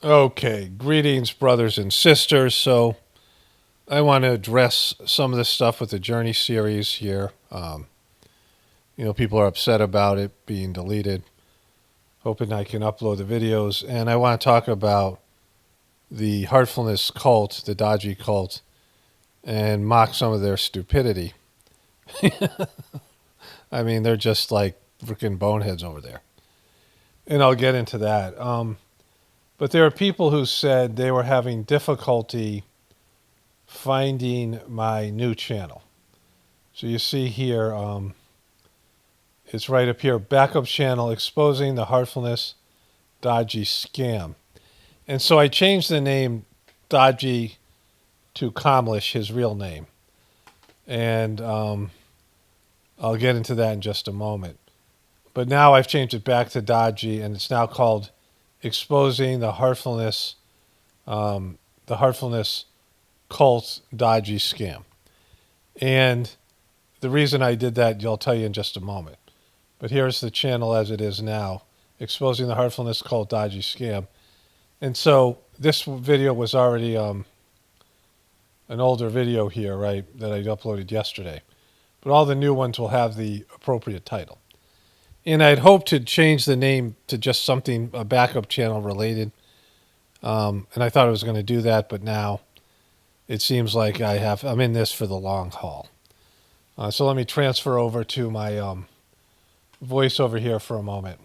Okay, greetings, brothers and sisters. So, I want to address some of this stuff with the Journey series here. People are upset about it being deleted, hoping I can upload the videos. And I want to talk about the Heartfulness cult, the Daaji cult, and mock some of their stupidity. I mean, they're just like freaking boneheads over there. And I'll get into that. But there are people who said they were having difficulty finding my new channel. So you see here, it's right up here, backup channel exposing the Heartfulness Dodgy scam. And so I changed the name Dodgy to Comlish, his real name. And I'll get into that in just a moment. But now I've changed it back to Dodgy, and it's now called Exposing the Heartfulness Cult Dodgy Scam. And the reason I did that, I'll tell you in just a moment. But here's the channel as it is now, Exposing the Heartfulness Cult Dodgy Scam. And so this video was already an older video here, right, that I uploaded yesterday. But all the new ones will have the appropriate title. And I'd hoped to change the name to just something, a backup channel related. And I thought I was going to do that, but now it seems like I'm in this for the long haul. So let me transfer over to my voice over here for a moment.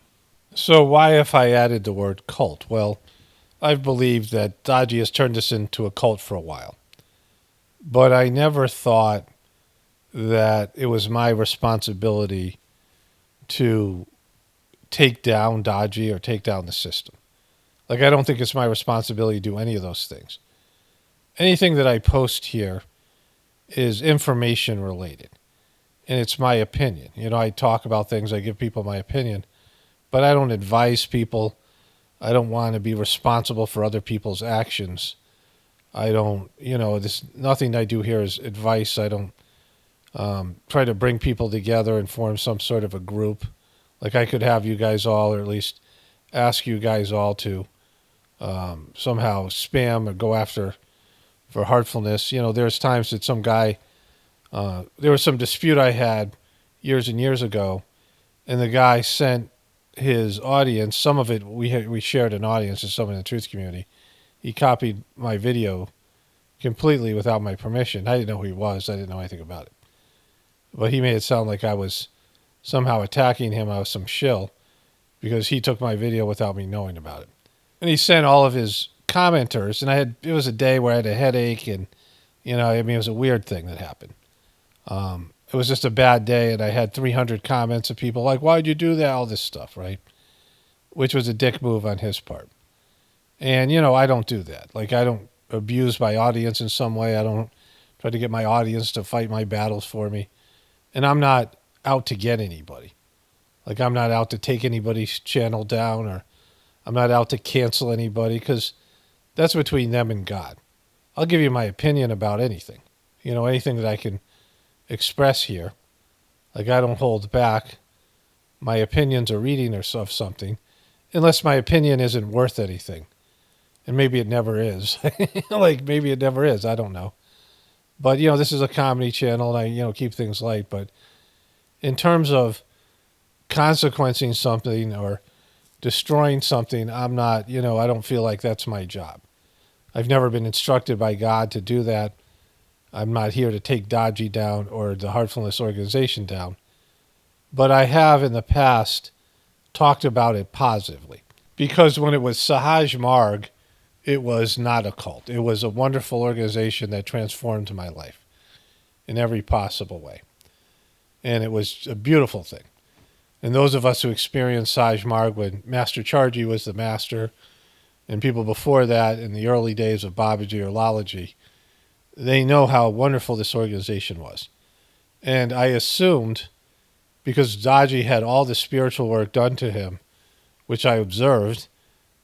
So why have I added the word cult? Well, I've believed that Daaji has turned this into a cult for a while. But I never thought that it was my responsibility to take down Daaji or take down the system. Like, I don't think it's my responsibility to do any of those things. Anything that I post here is information related. And it's my opinion. I talk about things, I give people my opinion, but I don't advise people. I don't want to be responsible for other people's actions. I don't, nothing I do here is advice. I don't try to bring people together and form some sort of a group. Like, I could have you guys all, or at least ask you guys all to somehow spam or go after for Heartfulness. There's times that some guy, there was some dispute I had years and years ago, and the guy sent his audience, some of it, we shared an audience and some in the truth community. He copied my video completely without my permission. I didn't know who he was. I didn't know anything about it. But he made it sound like I was somehow attacking him. I was some shill because he took my video without me knowing about it. And he sent all of his commenters, and it was a day where I had a headache, and it was a weird thing that happened. It was just a bad day, and I had 300 comments of people like, "Why'd you do that?" All this stuff, right? Which was a dick move on his part. And I don't do that. Like, I don't abuse my audience in some way. I don't try to get my audience to fight my battles for me. And I'm not out to get anybody. Like, I'm not out to take anybody's channel down, or I'm not out to cancel anybody, because that's between them and God. I'll give you my opinion about anything. Anything that I can express here. Like, I don't hold back my opinions or reading or of something unless my opinion isn't worth anything. And maybe it never is. Like, maybe it never is. I don't know. But, this is a comedy channel, and I, keep things light. But in terms of consequencing something or destroying something, I'm not, I don't feel like that's my job. I've never been instructed by God to do that. I'm not here to take Daaji down or the Heartfulness organization down. But I have in the past talked about it positively. Because when it was Sahaj Marg, it was not a cult. It was a wonderful organization that transformed my life in every possible way. And it was a beautiful thing. And those of us who experienced Sahaj Marg when Master Charji was the master, and people before that in the early days of Babaji or Lalaji, they know how wonderful this organization was. And I assumed, because Daaji had all the spiritual work done to him, which I observed,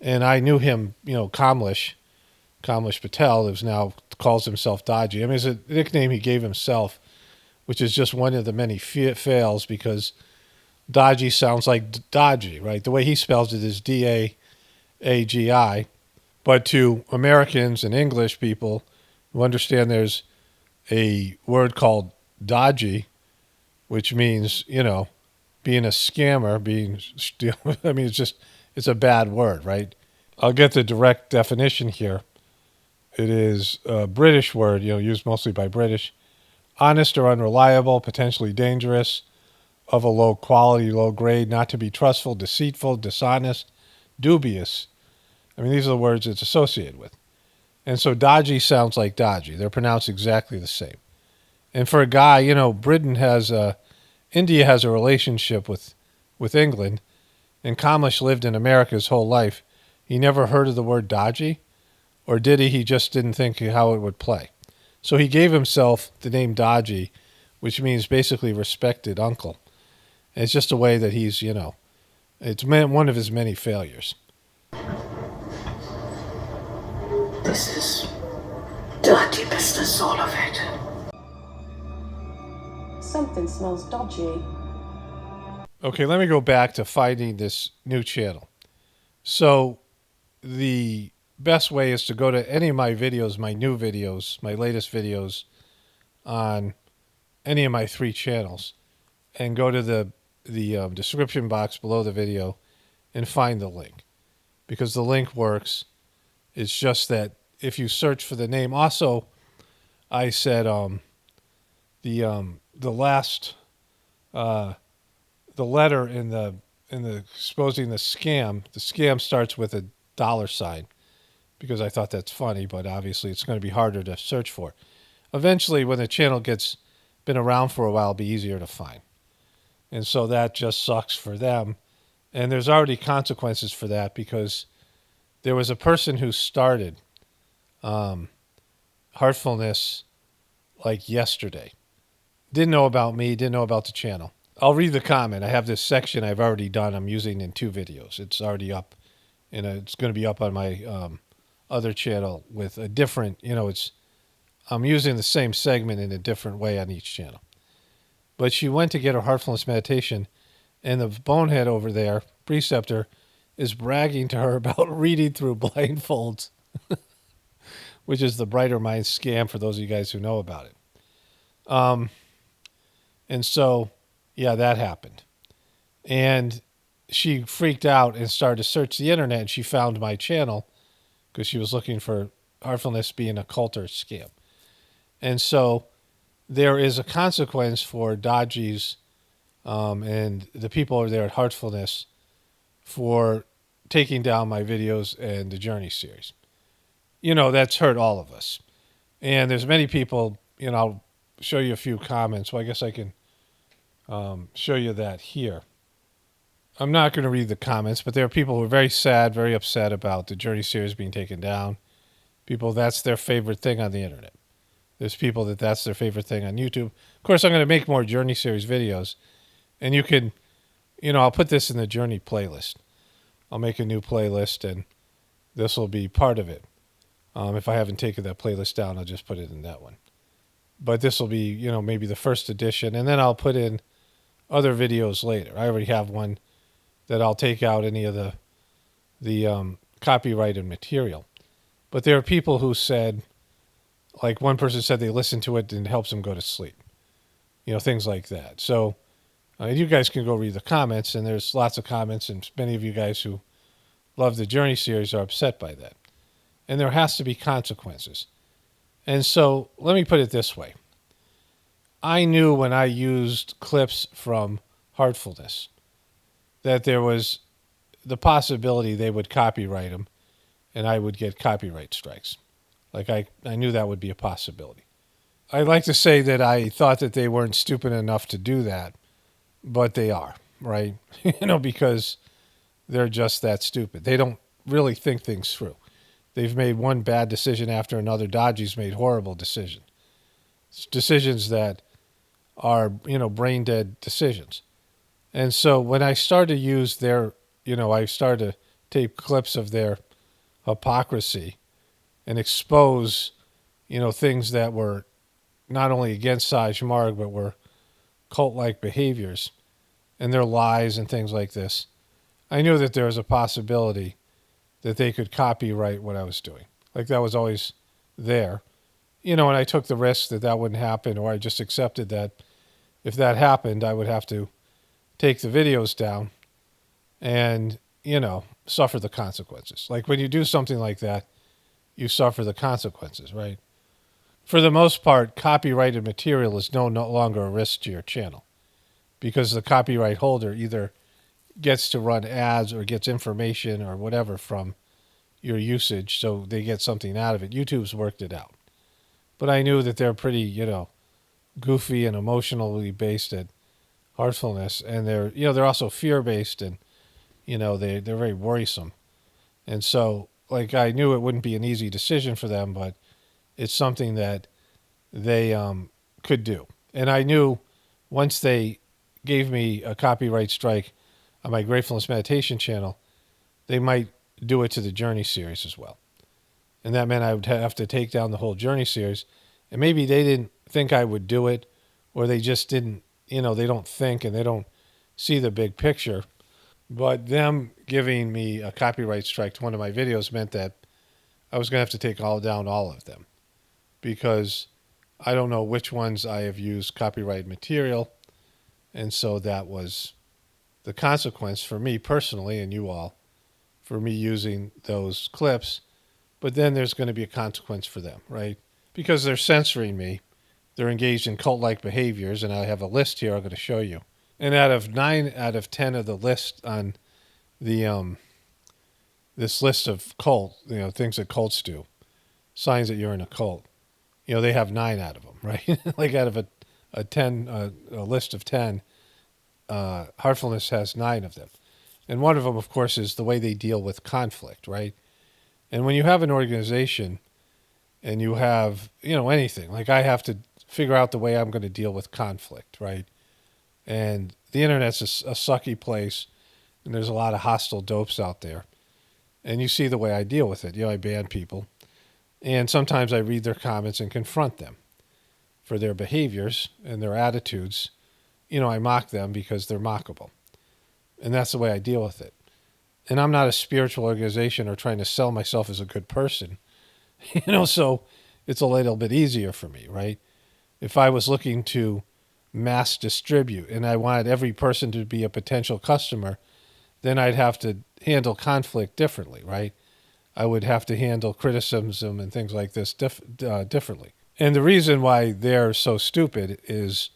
and I knew him, Kamlesh Patel, who now calls himself Daaji. I mean, it's a nickname he gave himself, which is just one of the many fails, because Daaji sounds like Dodgy, right? The way he spells it is D-A-A-G-I, But to Americans and English people who understand there's a word called dodgy, which means, being a scammer, I mean, it's a bad word, right? I'll get the direct definition here. It is a British word, used mostly by British. Honest or unreliable, potentially dangerous, of a low quality, low grade, not to be trustful, deceitful, dishonest, dubious. I mean, these are the words it's associated with. And so dodgy sounds like dodgy. They're pronounced exactly the same. And for a guy, India has a relationship with England, and Kamlesh lived in America his whole life. He never heard of the word dodgy, or did he? He just didn't think how it would play. So he gave himself the name Daaji, which means basically respected uncle. And it's just a way that he's, it's one of his many failures. This is dirty business, all of it. Something smells dodgy. Okay, let me go back to finding this new channel. So the best way is to go to any of my videos, my new videos, my latest videos on any of my 3 channels, and go to the description box below the video and find the link, because the link works. It's just that if you search for the name, also I said the last the letter in the exposing the scam starts with a $, because I thought that's funny, but obviously it's going to be harder to search for. Eventually, when the channel gets been around for a while, it'll be easier to find. And so that just sucks for them. And there's already consequences for that, because there was a person who started Heartfulness like yesterday. Didn't know about me, didn't know about the channel. I'll read the comment. I have this section I've already done. I'm using in 2 videos. It's already up, and it's going to be up on my other channel with a different, I'm using the same segment in a different way on each channel. But she went to get her Heartfulness meditation, and the bonehead over there, preceptor, is bragging to her about reading through blindfolds, which is the Brighter Mind scam for those of you guys who know about it. And so, yeah, that happened. And she freaked out and started to search the internet, and she found my channel because she was looking for Heartfulness being a cult or scam. And so there is a consequence for Dodgy's and the people over there at Heartfulness for taking down my videos and the Journey series. That's hurt all of us. And there's many people, I'll show you a few comments. Well, I guess I can show you that here. I'm not going to read the comments, but there are people who are very sad, very upset about the Journey series being taken down. People, that's their favorite thing on the internet. There's people that's their favorite thing on YouTube. Of course, I'm going to make more Journey series videos, and you can, I'll put this in the Journey playlist. I'll make a new playlist, and this will be part of it. If I haven't taken that playlist down, I'll just put it in that one. But this will be, maybe the first edition, and then I'll put in other videos later. I already have one that I'll take out any of the copyrighted material. But there are people who said, like one person said they listen to it and it helps them go to sleep. Things like that. So you guys can go read the comments, and there's lots of comments, and many of you guys who love the Journey series are upset by that. And there has to be consequences. And so let me put it this way. I knew when I used clips from Heartfulness that there was the possibility they would copyright them and I would get copyright strikes. Like I knew that would be a possibility. I'd like to say that I thought that they weren't stupid enough to do that, but they are, right? Because they're just that stupid. They don't really think things through. They've made one bad decision after another. Dodgy's made horrible decisions. Decisions that are, brain dead decisions. And so when I started to use their, I started to tape clips of their hypocrisy and expose, things that were not only against Saj Marg, but were cult-like behaviors and their lies and things like this. I knew that there was a possibility that they could copyright what I was doing. Like that was always there. And I took the risk that that wouldn't happen, or I just accepted that if that happened, I would have to take the videos down and, suffer the consequences. Like when you do something like that, you suffer the consequences, right? For the most part, copyrighted material is no longer a risk to your channel because the copyright holder either gets to run ads or gets information or whatever from your usage, so they get something out of it. YouTube's worked it out. But I knew that they're pretty, goofy and emotionally based at Heartfulness, and they're also fear-based, and, they're very worrisome. And so, I knew it wouldn't be an easy decision for them, but it's something that they could do. And I knew once they gave me a copyright strike on my Gratefulness meditation channel, they might do it to the Journey series as well. And that meant I would have to take down the whole Journey series. And maybe they didn't think I would do it, or they just didn't, they don't think and they don't see the big picture. But them giving me a copyright strike to one of my videos meant that I was going to have to take down all of them, because I don't know which ones I have used copyrighted material. And so that was the consequence for me personally, and you all, for me using those clips. But then there's going to be a consequence for them, right? Because they're censoring me. They're engaged in cult-like behaviors, and I have a list here I'm going to show you. And out of 9 out of 10 of the list on the this list of cult, things that cults do, signs that you're in a cult, they have 9 out of them, right? Like out of a list of 10, Heartfulness has 9 of them. And one of them, of course, is the way they deal with conflict, right? And when you have an organization and you have, anything, like I have to figure out the way I'm going to deal with conflict, right? And the internet's a sucky place, and there's a lot of hostile dopes out there. And you see the way I deal with it. I ban people. And sometimes I read their comments and confront them for their behaviors and their attitudes. I mock them because they're mockable. And that's the way I deal with it. And I'm not a spiritual organization or trying to sell myself as a good person. So it's a little bit easier for me, right? If I was looking to mass distribute and I wanted every person to be a potential customer, then I'd have to handle conflict differently, right? I would have to handle criticism and things like this differently. And the reason why they're so stupid is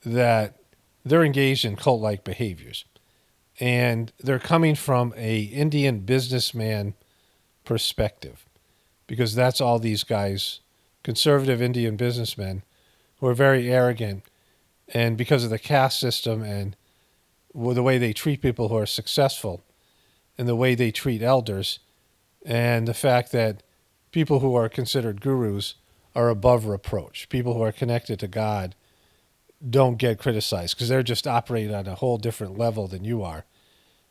that they're engaged in cult-like behaviors. And they're coming from a Indian businessman perspective, because that's all these guys, conservative Indian businessmen, who are very arrogant, and because of the caste system and the way they treat people who are successful and the way they treat elders, and the fact that people who are considered gurus are above reproach. People who are connected to God don't get criticized because they're just operating on a whole different level than you are.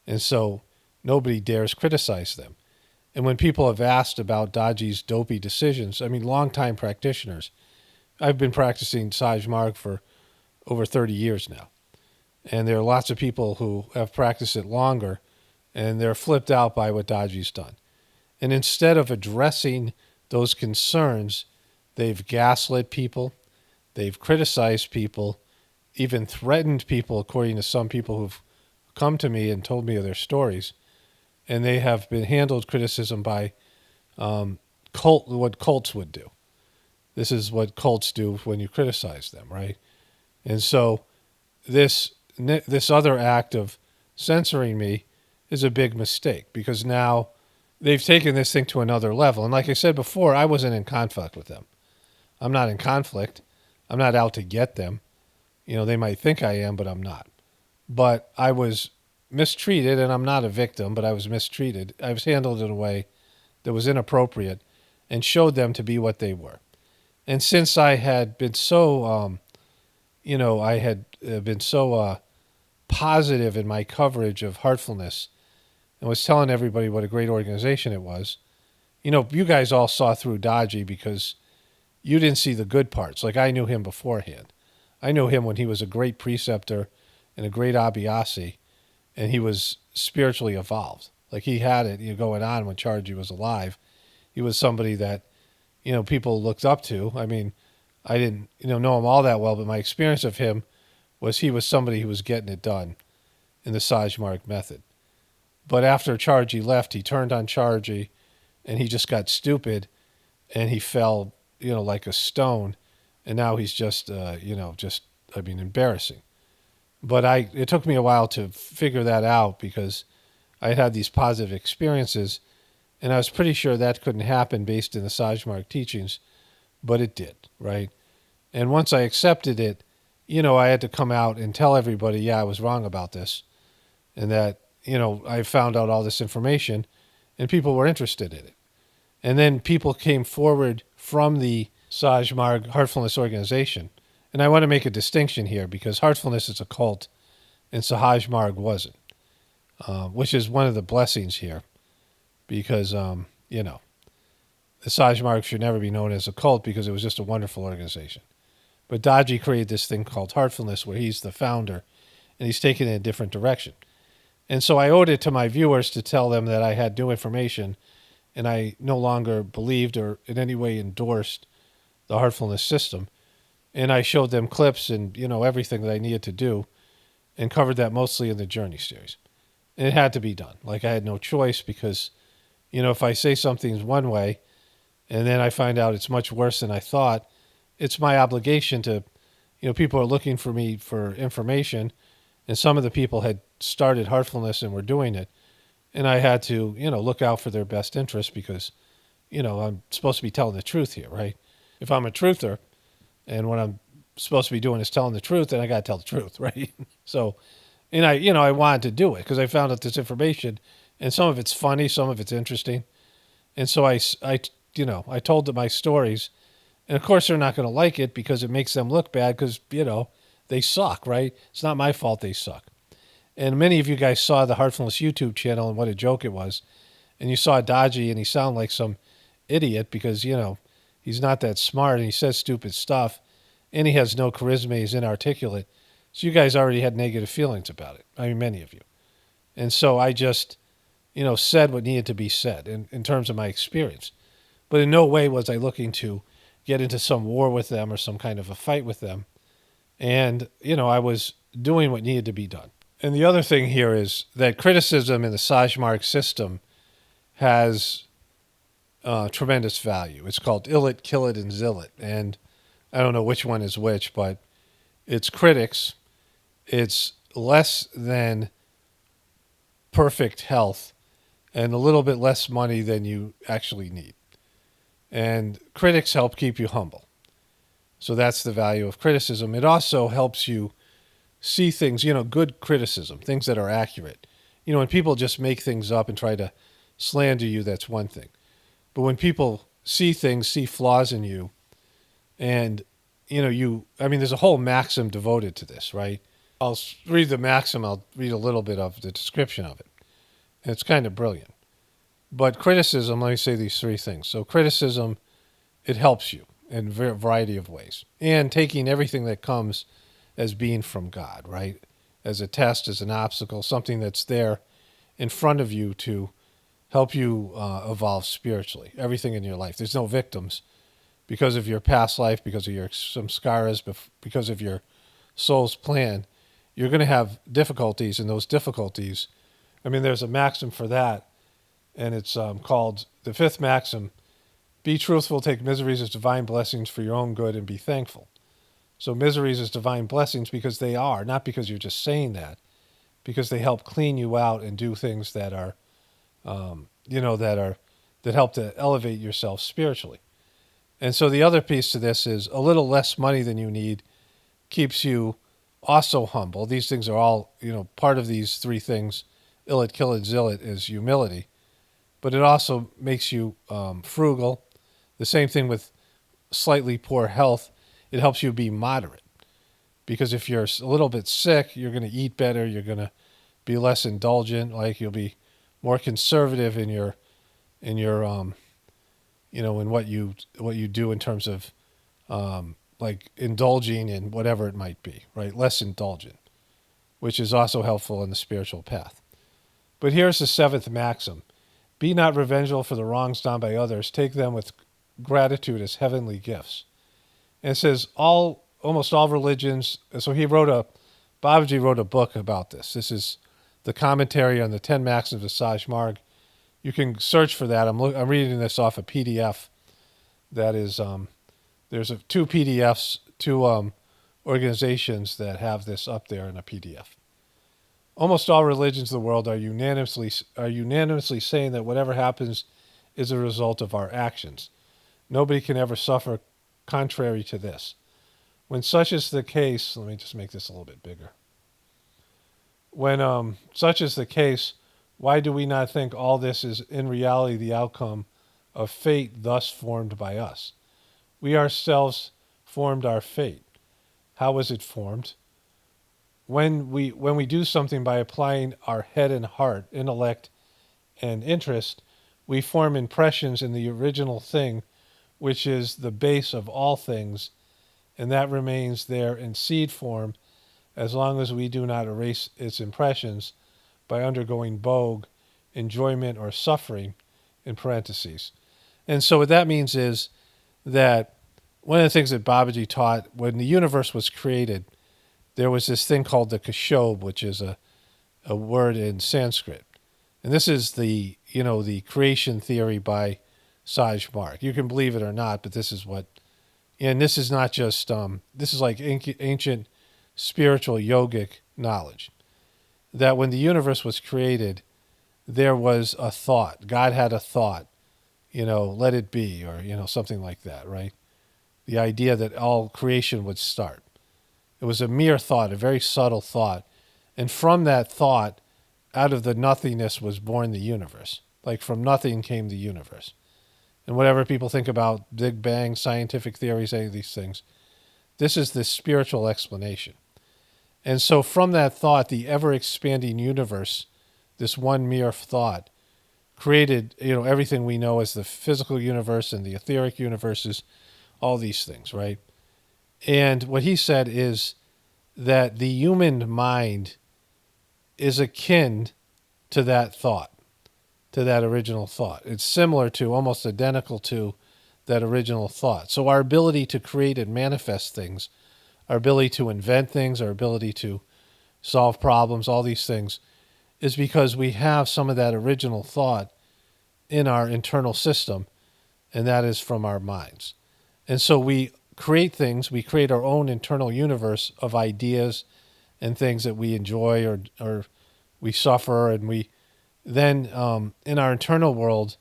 And so nobody dares criticize them. And when people have asked about Daaji's dopey decisions, longtime practitioners, I've been practicing Saj Marg for over 30 years now. And there are lots of people who have practiced it longer, and they're flipped out by what Daaji's done. And instead of addressing those concerns, they've gaslit people, they've criticized people, even threatened people, according to some people who've come to me and told me of their stories. And they have been handled criticism by what cults would do. This is what cults do when you criticize them, right? And so this other act of censoring me is a big mistake, because now they've taken this thing to another level. And like I said before, I wasn't in conflict with them. I'm not in conflict. I'm not out to get them. They might think I am, but I'm not. But I was mistreated, and I'm not a victim, but I was mistreated. I was handled in a way that was inappropriate and showed them to be what they were. And since I had been so, positive in my coverage of Heartfulness and was telling everybody what a great organization it was, you guys all saw through Daaji because you didn't see the good parts. Like I knew him beforehand. I knew him when he was a great preceptor and a great Abhyasi, and he was spiritually evolved. Like he had it, going on when Chargy was alive. He was somebody that, people looked up to. I mean, I didn't, know him all that well, but my experience of him was he was somebody who was getting it done in the Sajmark method. But after Chargy left, he turned on Chargy, and he just got stupid, and he fell, like a stone, and now he's just, embarrassing. But it took me a while to figure that out because I had these positive experiences, and I was pretty sure that couldn't happen based in the Sajmark teachings, but it did, right? And once I accepted it, I had to come out and tell everybody, yeah, I was wrong about this, and that, I found out all this information, and people were interested in it. And then people came forward from the Sajmark Heartfulness organization. And I want to make a distinction here because Heartfulness is a cult and Sajmark wasn't, which is one of the blessings here because, the Sajmark should never be known as a cult because it was just a wonderful organization. But Daaji created this thing called Heartfulness where he's the founder and he's taken it in a different direction. And so I owed it to my viewers to tell them that I had new information and I no longer believed or in any way endorsed the Heartfulness system. And I showed them clips and, everything that I needed to do and covered that mostly in the Journey series. And it had to be done. Like I had no choice because, if I say something's one way and then I find out it's much worse than I thought, it's my obligation to, people are looking for me for information. And some of the people had started Heartfulness and were doing it. And I had to, look out for their best interest because, I'm supposed to be telling the truth here, right? If I'm a truther and what I'm supposed to be doing is telling the truth, then I got to tell the truth, right? So, and I wanted to do it because I found out this information and some of it's funny, some of it's interesting. And so I told them my stories. And of course they're not going to like it because it makes them look bad because, they suck, right? It's not my fault they suck. And many of you guys saw the Heartfulness YouTube channel and what a joke it was. And you saw Daaji and he sounded like some idiot because, he's not that smart and he says stupid stuff. And he has no charisma. He's inarticulate. So you guys already had negative feelings about it. I mean, many of you. And so I just, said what needed to be said in terms of my experience. But in no way was I looking to get into some war with them or some kind of a fight with them. And, I was doing what needed to be done. And the other thing here is that criticism in the Sajmark system has tremendous value. It's called Illit, Killit, and Zillit. And I don't know which one is which, but it's critics. It's less than perfect health and a little bit less money than you actually need. And critics help keep you humble. So that's the value of criticism. It also helps you see things, good criticism, things that are accurate. When people just make things up and try to slander you, that's one thing. But when people see things, see flaws in you, and, there's a whole maxim devoted to this, right? I'll read the maxim. I'll read a little bit of the description of it. And it's kind of brilliant. But criticism, let me say these three things. So criticism, it helps you in a variety of ways. And taking everything that comes as being from God, right? As a test, as an obstacle, something that's there in front of you to help you evolve spiritually. Everything in your life. There's no victims because of your past life, because of your samskaras, because of your soul's plan. You're going to have difficulties, and those difficulties, there's a maxim for that, and it's called the fifth maxim: be truthful, take miseries as divine blessings for your own good, and be thankful. So miseries as divine blessings because they are, not because you're just saying that, because they help clean you out and do things that are, that help to elevate yourself spiritually. And so the other piece to this is a little less money than you need keeps you also humble. These things are all, part of these three things. Illit, Killit, Zillit is humility. But it also makes you frugal. The same thing with slightly poor health. It helps you be moderate. Because if you're a little bit sick, you're going to eat better. You're going to be less indulgent. Like you'll be more conservative in your in what you do in terms of like indulging in whatever it might be, right? Less indulgent, which is also helpful in the spiritual path. But here's the seventh maxim. Be not revengeful for the wrongs done by others. Take them with gratitude as heavenly gifts. And it says almost all religions. So Babaji wrote a book about this. This is the commentary on the 10 maxims of Saj Marg. You can search for that. I'm reading this off a PDF. That is, there's two PDFs, two organizations that have this up there in a PDF. Almost all religions of the world are unanimously saying that whatever happens is a result of our actions. Nobody can ever suffer contrary to this. When such is the case, let me just make this a little bit bigger. When such is the case, why do we not think all this is in reality the outcome of fate thus formed by us? We ourselves formed our fate. How was it formed? When we do something by applying our head and heart, intellect and interest, we form impressions in the original thing, which is the base of all things, and that remains there in seed form as long as we do not erase its impressions by undergoing bogue, enjoyment, or suffering, in parentheses. And so what that means is that one of the things that Babaji taught, when the universe was created, there was this thing called the kashob, which is a word in Sanskrit. And this is the creation theory by Saj Marg. You can believe it or not, but this is what, and this is not just, this is like ancient spiritual yogic knowledge. That when the universe was created, there was a thought. God had a thought, let it be, or, something like that, right? The idea that all creation would start. It was a mere thought, a very subtle thought. And from that thought, out of the nothingness was born the universe. Like from nothing came the universe. And whatever people think about Big Bang, scientific theories, any of these things, this is the spiritual explanation. And so from that thought, the ever-expanding universe, this one mere thought, created everything we know as the physical universe and the etheric universes, all these things, right? And what he said is that the human mind is akin to that thought, to that original thought. It's similar to, almost identical to, that original thought. So our ability to create and manifest things, our ability to invent things, our ability to solve problems, all these things, is because we have some of that original thought in our internal system, and that is from our minds. And so we create things, we create our own internal universe of ideas and things that we enjoy or we suffer, and we then in our internal world,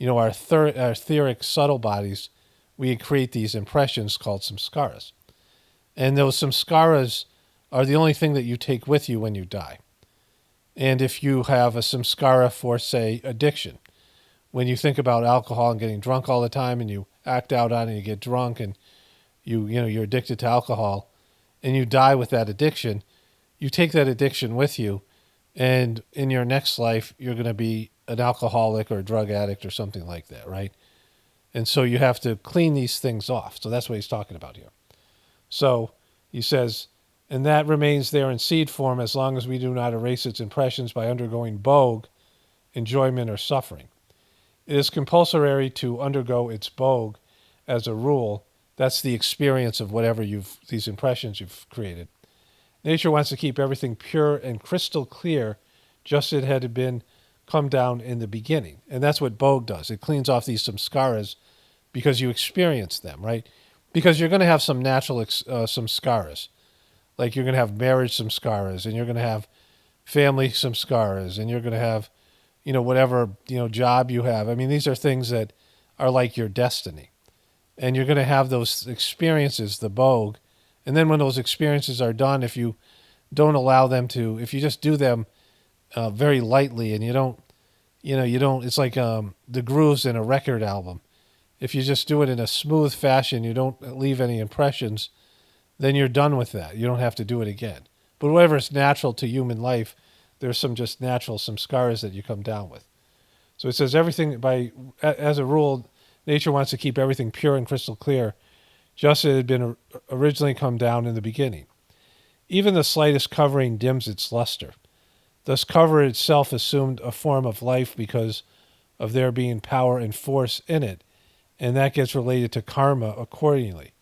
our etheric subtle bodies, we create these impressions called samskaras. And those samskaras are the only thing that you take with you when you die. And if you have a samskara for, say, addiction, when you think about alcohol and getting drunk all the time and you act out on it and you get drunk and you're addicted to alcohol and you die with that addiction, you take that addiction with you, and in your next life, you're going to be an alcoholic or a drug addict or something like that, right? And so you have to clean these things off. So that's what he's talking about here. So he says, and that remains there in seed form as long as we do not erase its impressions by undergoing bogue, enjoyment, or suffering. It is compulsory to undergo its bogue as a rule. That's the experience of whatever these impressions you've created. Nature wants to keep everything pure and crystal clear, just as it had been come down in the beginning. And that's what bogue does. It cleans off these samskaras because you experience them, right? Because you're going to have some natural samskaras. Like you're going to have marriage samskaras, and you're going to have family samskaras, and you're going to have, whatever, job you have. I mean, these are things that are like your destiny. And you're going to have those experiences, the bogue. And then when those experiences are done, if you don't allow them to, if you just do them very lightly and you don't, it's like the grooves in a record album. If you just do it in a smooth fashion, you don't leave any impressions, then you're done with that. You don't have to do it again. But whatever is natural to human life, there's some just natural samskaras that you come down with. So it says everything as a rule, nature wants to keep everything pure and crystal clear, just as it had been originally come down in the beginning. Even the slightest covering dims its luster. Thus, cover itself assumed a form of life because of there being power and force in it, and that gets related to karma accordingly.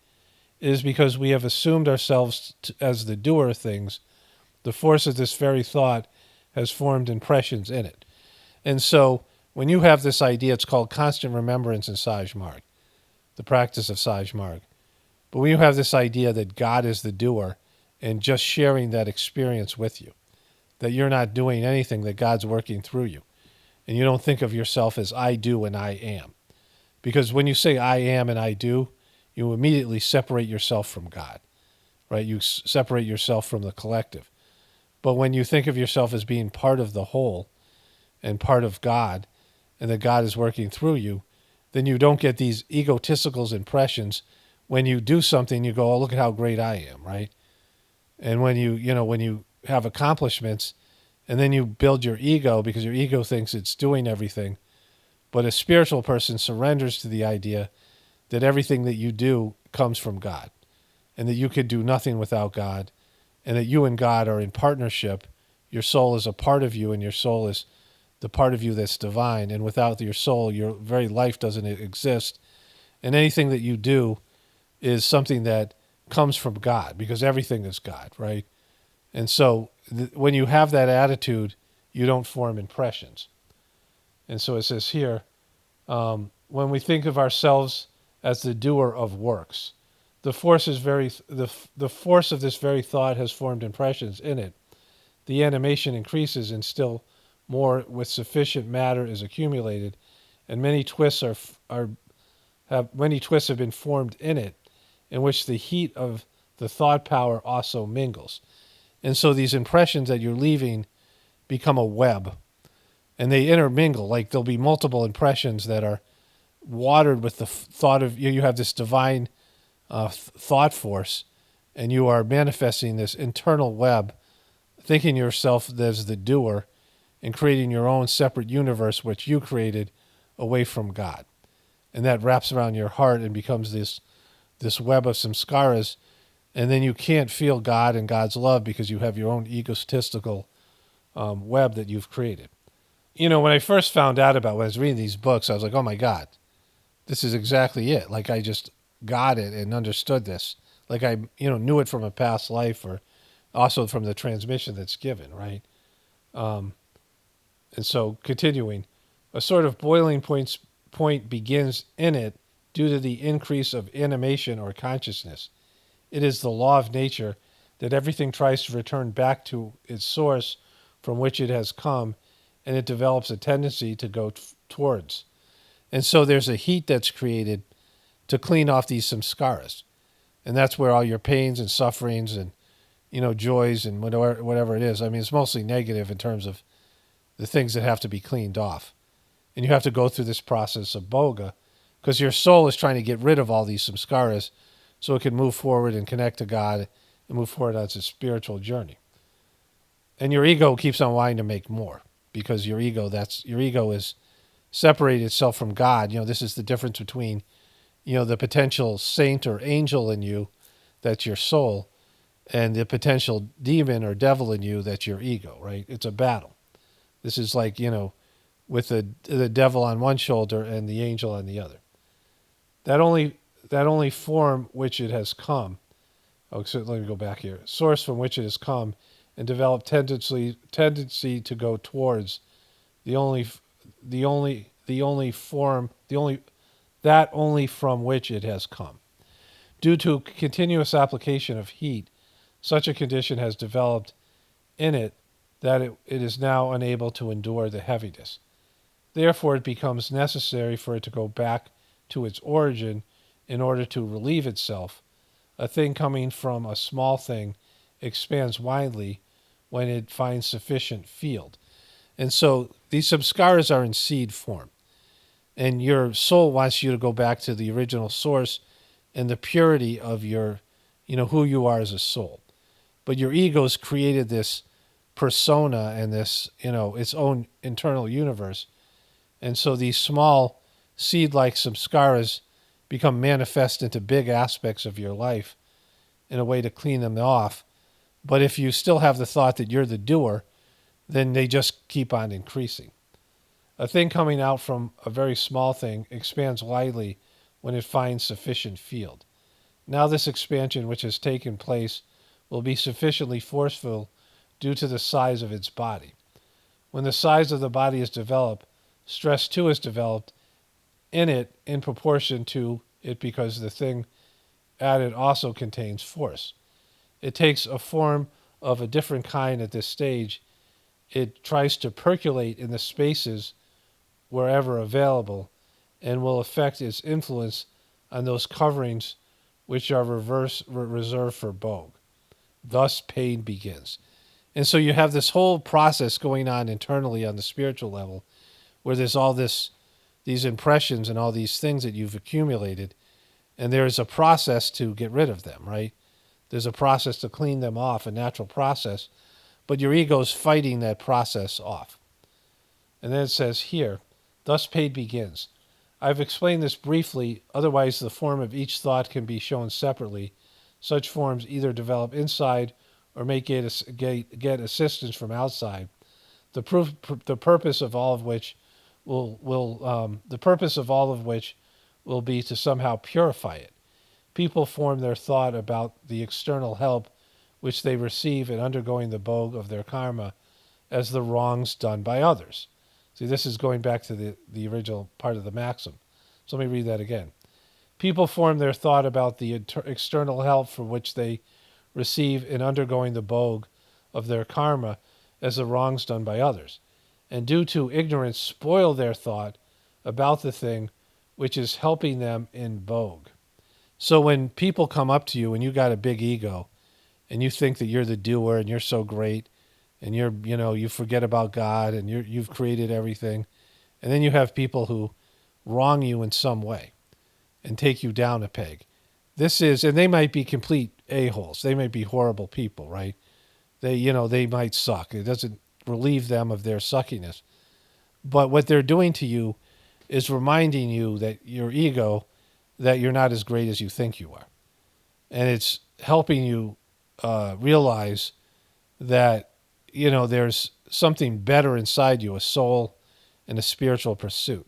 It is because we have assumed ourselves as the doer of things, the force of this very thought has formed impressions in it. And so when you have this idea, it's called constant remembrance in Sajmarg, the practice of Sajmarg. But when you have this idea that God is the doer and just sharing that experience with you, that you're not doing anything, that God's working through you, and you don't think of yourself as I do and I am. Because when you say I am and I do, you immediately separate yourself from God, right? You separate yourself from the collective. But when you think of yourself as being part of the whole and part of God, and that God is working through you, then you don't get these egotistical impressions. When you do something, you go, oh, look at how great I am, right? And when you have accomplishments, and then you build your ego because your ego thinks it's doing everything. But a spiritual person surrenders to the idea that everything that you do comes from God, and that you could do nothing without God, and that you and God are in partnership. Your soul is a part of you, and your soul is the part of you that's divine. And without your soul, your very life doesn't exist. And anything that you do is something that comes from God, because everything is God, right? And so when you have that attitude, you don't form impressions. And so it says here, when we think of ourselves as the doer of works, the force of this very thought has formed impressions in it. The animation increases, and still more with sufficient matter is accumulated, and many twists have been formed in it, in which the heat of the thought power also mingles. And so these impressions that you're leaving become a web, and they intermingle. Like there'll be multiple impressions that are watered with the thought of you. You have this divine thought force, and you are manifesting this internal web, thinking yourself as the doer and creating your own separate universe, which you created away from God. And that wraps around your heart and becomes this web of samskaras. And then you can't feel God and God's love because you have your own egotistical web that you've created. You know, when I first found out when I was reading these books, I was like, oh my God, this is exactly it. Like I just got it and understood this. Like I, knew it from a past life, or also from the transmission that's given, right? And so continuing, a sort of boiling point begins in it due to the increase of animation or consciousness. It is the law of nature that everything tries to return back to its source from which it has come, and it develops a tendency to go towards. And so there's a heat that's created to clean off these samskaras. And that's where all your pains and sufferings and, joys and whatever it is. I mean, it's mostly negative in terms of the things that have to be cleaned off. And you have to go through this process of boga, because your soul is trying to get rid of all these samskaras so it can move forward and connect to God and move forward on its spiritual journey. And your ego keeps on wanting to make more, because your ego is separated itself from God. This is the difference between, the potential saint or angel in you, that's your soul, and the potential demon or devil in you, that's your ego, right? It's a battle. This is like, with the devil on one shoulder and the angel on the other. That only form which it has come. Oh, so let me go back here. Source from which it has come and developed tendency to go towards the only from which it has come. Due to continuous application of heat, such a condition has developed in it that it is now unable to endure the heaviness. Therefore, it becomes necessary for it to go back to its origin in order to relieve itself. A thing coming from a small thing expands widely when it finds sufficient field. And so these samskaras are in seed form. And your soul wants you to go back to the original source and the purity of your, who you are as a soul. But your ego's created this persona and this, its own internal universe. And so these small seed-like samskaras become manifest into big aspects of your life in a way to clean them off. But if you still have the thought that you're the doer, then they just keep on increasing. A thing coming out from a very small thing expands widely when it finds sufficient field. Now this expansion which has taken place will be sufficiently forceful due to the size of its body. When the size of the body is developed, stress too is developed in it in proportion to it because the thing added also contains force. It takes a form of a different kind at this stage. It tries to percolate in the spaces wherever available and will affect its influence on those coverings which are reserved for Bogue. Thus pain begins. And so you have this whole process going on internally on the spiritual level where there's all these impressions and all these things that you've accumulated, and there's a process to get rid of them, right? There's a process to clean them off, a natural process, but your ego's fighting that process off. And then it says here, thus pain begins. I've explained this briefly, otherwise the form of each thought can be shown separately. Such forms either develop inside or may get assistance from outside. The purpose of all of which will be to somehow purify it. People form their thought about the external help which they receive in undergoing the Bogue of their karma as the wrongs done by others. See, this is going back to the original part of the maxim. So let me read that again. People form their thought about the external help for which they receive in undergoing the Bogue of their karma as the wrongs done by others, and due to ignorance spoil their thought about the thing which is helping them in Bogue. So when people come up to you and you got a big ego and you think that you're the doer and you're so great and you forget about God and you've created everything, and then you have people who wrong you in some way and take you down a peg. And they might be complete a-holes. They might be horrible people, right? They might suck. It doesn't relieve them of their suckiness. But what they're doing to you is reminding you that your ego, that you're not as great as you think you are. And it's helping you realize that, there's something better inside you, a soul and a spiritual pursuit,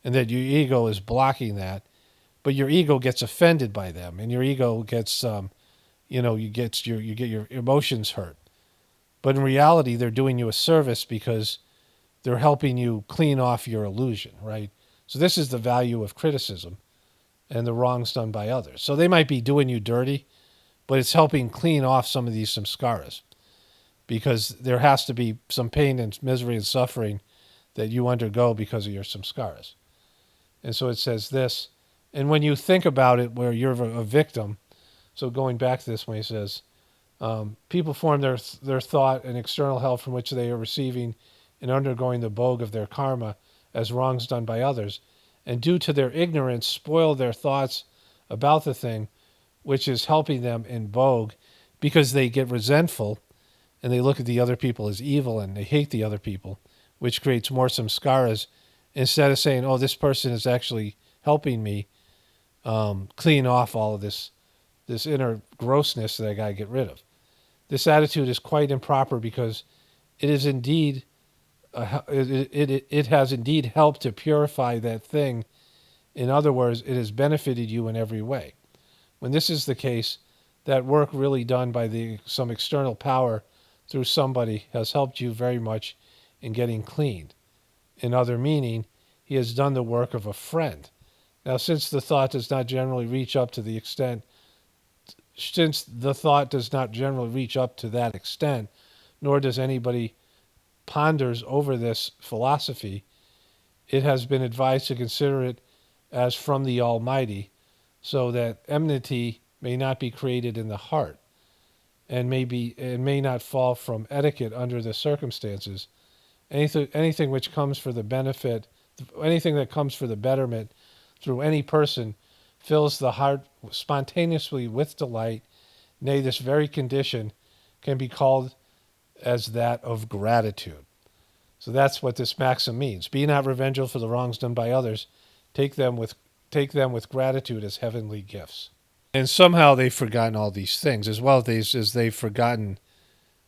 and that your ego is blocking that. But your ego gets offended by them, and your ego gets, you get your emotions hurt. But in reality, they're doing you a service because they're helping you clean off your illusion, right? So this is the value of criticism and the wrongs done by others. So they might be doing you dirty, but it's helping clean off some of these samskaras, because there has to be some pain and misery and suffering that you undergo because of your samskaras. And so it says this, and when you think about it where you're a victim, so going back to this when he says, people form their thought and external help from which they are receiving and undergoing the Bogue of their karma as wrongs done by others, and due to their ignorance spoil their thoughts about the thing which is helping them in Bogue, because they get resentful and they look at the other people as evil and they hate the other people, which creates more samskaras, instead of saying, oh, this person is actually helping me clean off all of this inner grossness that I got to get rid of. This attitude is quite improper because it is indeed it has indeed helped to purify that thing. In other words, it has benefited you in every way. When this is the case, that work really done by some external power through somebody has helped you very much in getting cleaned. In other meaning, he has done the work of a friend. Now, since the thought does not generally reach up to that extent, nor does anybody ponders over this philosophy, it has been advised to consider it as from the Almighty, so that enmity may not be created in the heart, and may not fall from etiquette under the circumstances. Anything which comes for the benefit, anything that comes for the betterment through any person fills the heart spontaneously with delight. Nay, this very condition can be called as that of gratitude. So that's what this maxim means. Be not revengeful for the wrongs done by others. Take them with gratitude as heavenly gifts. And somehow they've forgotten all these things, as well as they've forgotten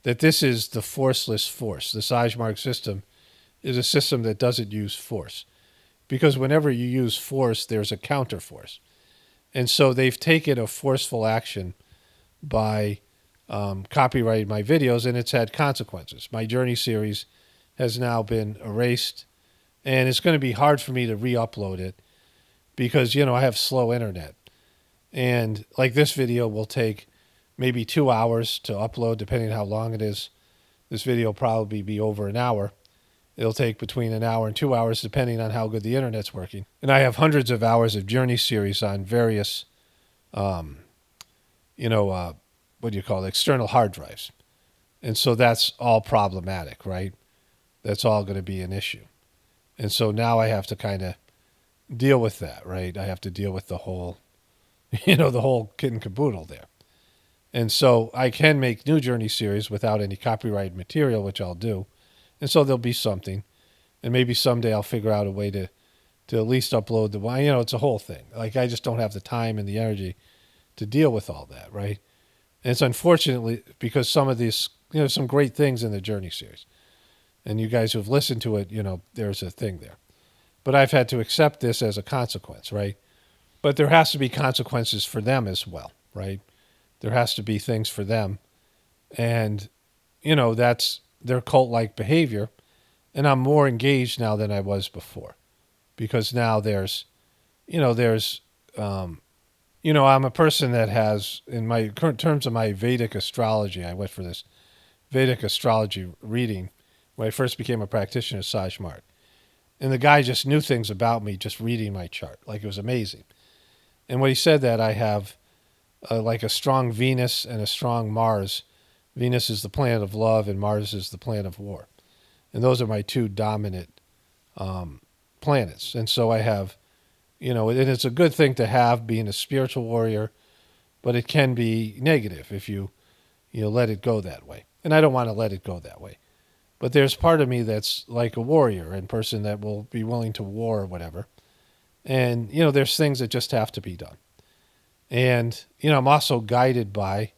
that this is the forceless force. The Sajmark system is a system that doesn't use force. Because whenever you use force, there's a counterforce. And so they've taken a forceful action by copyrighting my videos, and it's had consequences. My Journey series has now been erased, and it's going to be hard for me to re-upload it because, I have slow internet. And like this video will take maybe 2 hours to upload, depending on how long it is. This video will probably be over an hour. It'll take between an hour and 2 hours, depending on how good the internet's working. And I have hundreds of hours of Journey series on various, external hard drives. And so that's all problematic, right? That's all going to be an issue. And so now I have to kind of deal with that, right? I have to deal with the whole, the whole kit and caboodle there. And so I can make new Journey series without any copyrighted material, which I'll do. And so there'll be something. And maybe someday I'll figure out a way to at least upload the one. It's a whole thing. Like, I just don't have the time and the energy to deal with all that, right? And it's unfortunately because some of these, some great things in the Journey series. And you guys who've listened to it, there's a thing there. But I've had to accept this as a consequence, right? But there has to be consequences for them as well, right? There has to be things for them. And, that's their cult-like behavior. And I'm more engaged now than I was before. Because now I'm a person that has, in my current terms of my Vedic astrology, I went for this Vedic astrology reading when I first became a practitioner of Sajmark. And the guy just knew things about me just reading my chart. Like, it was amazing. And when he said that, I have like a strong Venus and a strong Mars. Venus is the planet of love and Mars is the planet of war. And those are my two dominant planets. And so I have, and it's a good thing to have being a spiritual warrior, but it can be negative if you let it go that way. And I don't want to let it go that way. But there's part of me that's like a warrior and person that will be willing to war or whatever. And, there's things that just have to be done. And, I'm also guided by,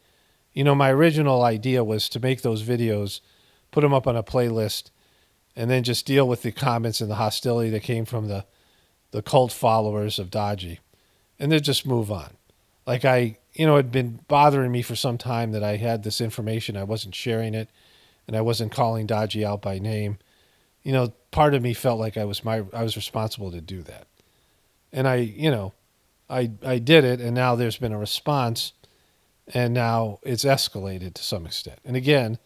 my original idea was to make those videos, put them up on a playlist, and then just deal with the comments and the hostility that came from the cult followers of Daaji, and then just move on. Like, it'd been bothering me for some time that I had this information, I wasn't sharing it, and I wasn't calling Daaji out by name. Part of me felt like I was responsible to do that. And I did it, and now there's been a response, and now it's escalated to some extent. And again,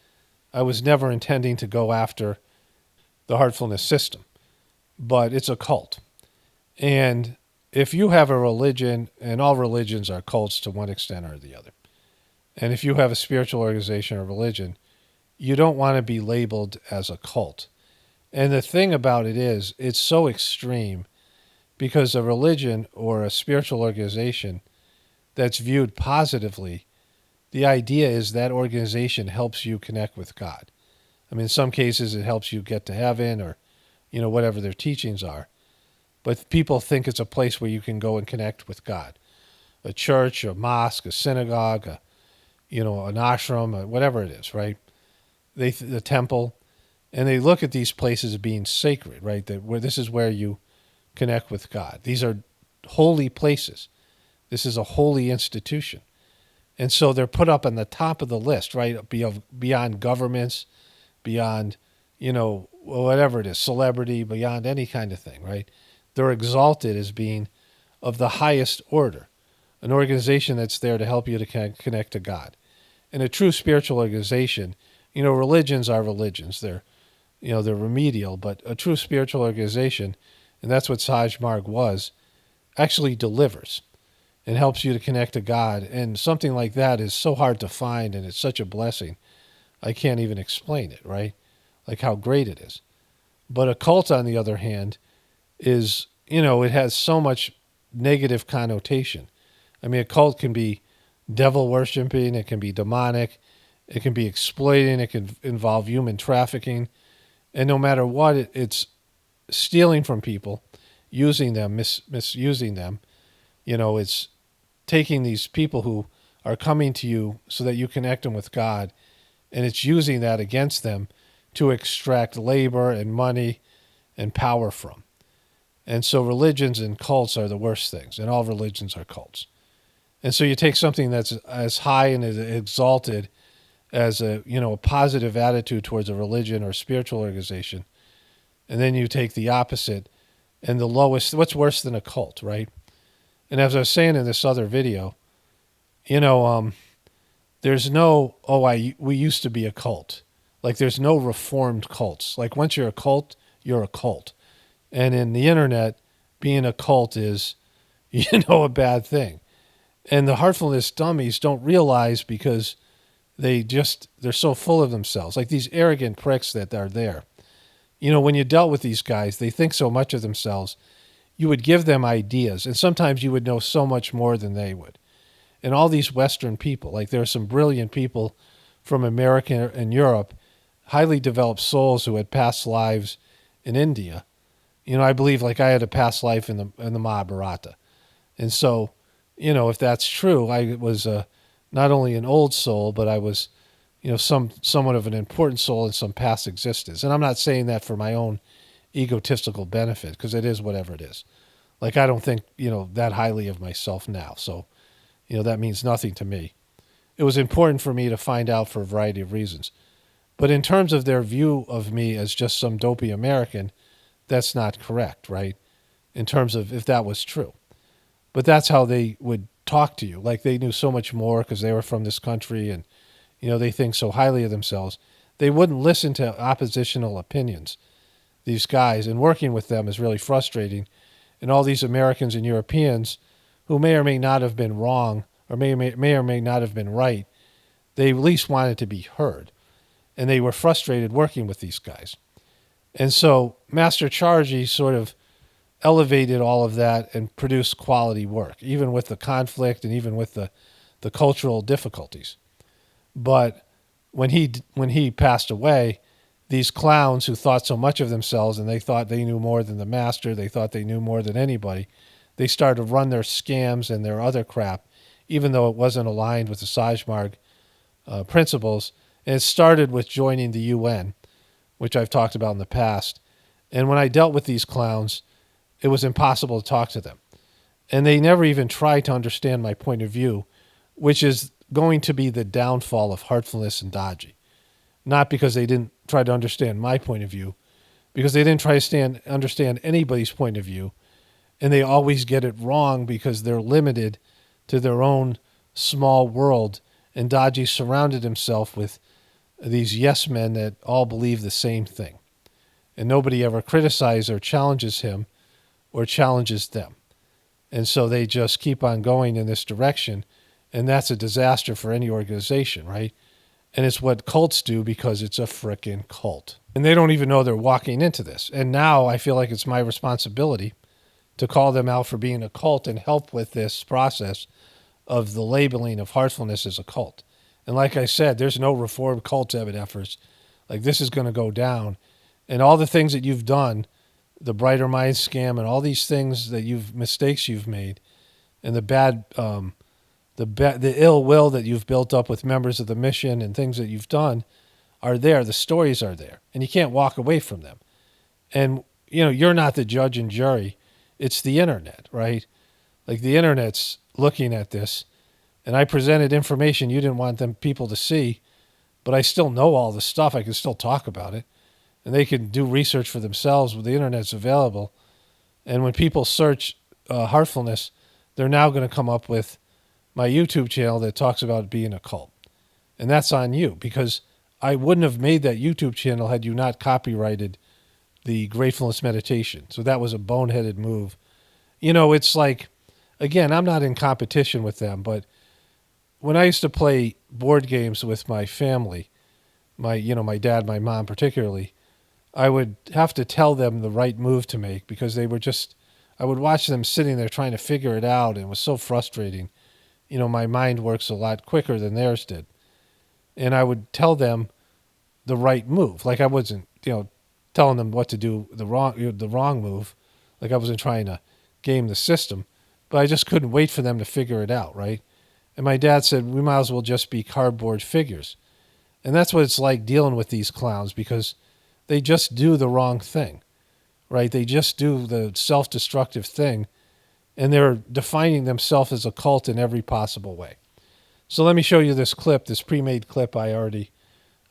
I was never intending to go after the Heartfulness system, but it's a cult. And if you have a religion, and all religions are cults to one extent or the other, and if you have a spiritual organization or religion, you don't want to be labeled as a cult. And the thing about it is, it's so extreme because a religion or a spiritual organization that's viewed positively, the idea is that organization helps you connect with God. I mean, in some cases, it helps you get to heaven or, whatever their teachings are. But people think it's a place where you can go and connect with God. A church, a mosque, a synagogue, an ashram, whatever it is, right? The temple. And they look at these places as being sacred, right? This is where you connect with God. These are holy places. This is a holy institution. And so they're put up on the top of the list, right? Beyond governments, beyond, whatever it is, celebrity, beyond any kind of thing, right? They're exalted as being of the highest order, an organization that's there to help you to connect to God. And a true spiritual organization, religions are religions. They're remedial, but a true spiritual organization, and that's what Sajmark was, actually delivers and helps you to connect to God. And something like that is so hard to find, and it's such a blessing. I can't even explain it, right? Like how great it is. But a cult, on the other hand, is, it has so much negative connotation. I mean, a cult can be devil worshiping, it can be demonic, it can be exploiting, it can involve human trafficking. And no matter what, it's stealing from people, using them, misusing them. It's taking these people who are coming to you so that you connect them with God and it's using that against them to extract labor and money and power from. And so religions and cults are the worst things, and all religions are cults. And so you take something that's as high and as exalted as a positive attitude towards a religion or spiritual organization, and then you take the opposite and the lowest. What's worse than a cult, right? And as I was saying in this other video, there's no we used to be a cult. Like there's no reformed cults. Like once you're a cult, you're a cult. And in the internet, being a cult is, a bad thing. And the heartfulness dummies don't realize because they're so full of themselves. Like these arrogant pricks that are there. When you dealt with these guys, they think so much of themselves. You would give them ideas, and sometimes you would know so much more than they would. And all these Western people, like there are some brilliant people from America and Europe, highly developed souls who had past lives in India. I believe like I had a past life in the Mahabharata. And so, if that's true, I was not only an old soul, but I was, somewhat of an important soul in some past existence. And I'm not saying that for my own egotistical benefit, because it is whatever it is. Like I don't think, that highly of myself now. So, that means nothing to me. It was important for me to find out for a variety of reasons. But in terms of their view of me as just some dopey American, that's not correct, right? In terms of if that was true. But that's how they would talk to you. Like they knew so much more because they were from this country and, they think so highly of themselves. They wouldn't listen to oppositional opinions, these guys. And working with them is really frustrating. And all these Americans and Europeans who may or may not have been wrong or may or may not have been right, they at least wanted to be heard. And they were frustrated working with these guys. And so Master Chargy sort of elevated all of that and produced quality work, even with the conflict and even with the cultural difficulties. But when he passed away, these clowns who thought so much of themselves and they thought they knew more than the master, they thought they knew more than anybody, they started to run their scams and their other crap, even though it wasn't aligned with the Sajmarg principles. And it started with joining the UN, which I've talked about in the past. And when I dealt with these clowns, it was impossible to talk to them. And they never even tried to understand my point of view, which is going to be the downfall of Heartfulness and Daaji. Not because they didn't try to understand my point of view, because they didn't try to understand anybody's point of view. And they always get it wrong because they're limited to their own small world. And Daaji surrounded himself with these yes men that all believe the same thing. And nobody ever criticizes or challenges him or challenges them. And so they just keep on going in this direction. And that's a disaster for any organization, right? And it's what cults do because it's a frickin' cult. And they don't even know they're walking into this. And now I feel like it's my responsibility to call them out for being a cult and help with this process of the labeling of Heartfulness as a cult. And like I said, there's no reformed cult efforts. Like this is going to go down. And all the things that you've done, the Brighter Mind scam and all these things that mistakes you've made and the ill will that you've built up with members of the mission and things that you've done are there. The stories are there. And you can't walk away from them. And, you're not the judge and jury. It's the internet, right? Like the internet's looking at this. And I presented information you didn't want them people to see. But I still know all the stuff. I can still talk about it. And they can do research for themselves. The internet's available. And when people search Heartfulness, they're now going to come up with my YouTube channel that talks about being a cult. And that's on you, because I wouldn't have made that YouTube channel had you not copyrighted the Gratefullness meditation. So that was a boneheaded move. It's like, again, I'm not in competition with them, but when I used to play board games with my family, my dad, my mom particularly, I would have to tell them the right move to make because they were I would watch them sitting there trying to figure it out, and it was so frustrating. My mind works a lot quicker than theirs did. And I would tell them the right move. Like I wasn't, telling them what to do, the wrong move. Like I wasn't trying to game the system. But I just couldn't wait for them to figure it out, right? And my dad said, we might as well just be cardboard figures. And that's what it's like dealing with these clowns, because they just do the wrong thing, right? They just do the self-destructive thing, and they're defining themselves as a cult in every possible way. So let me show you this clip, this pre-made clip I already,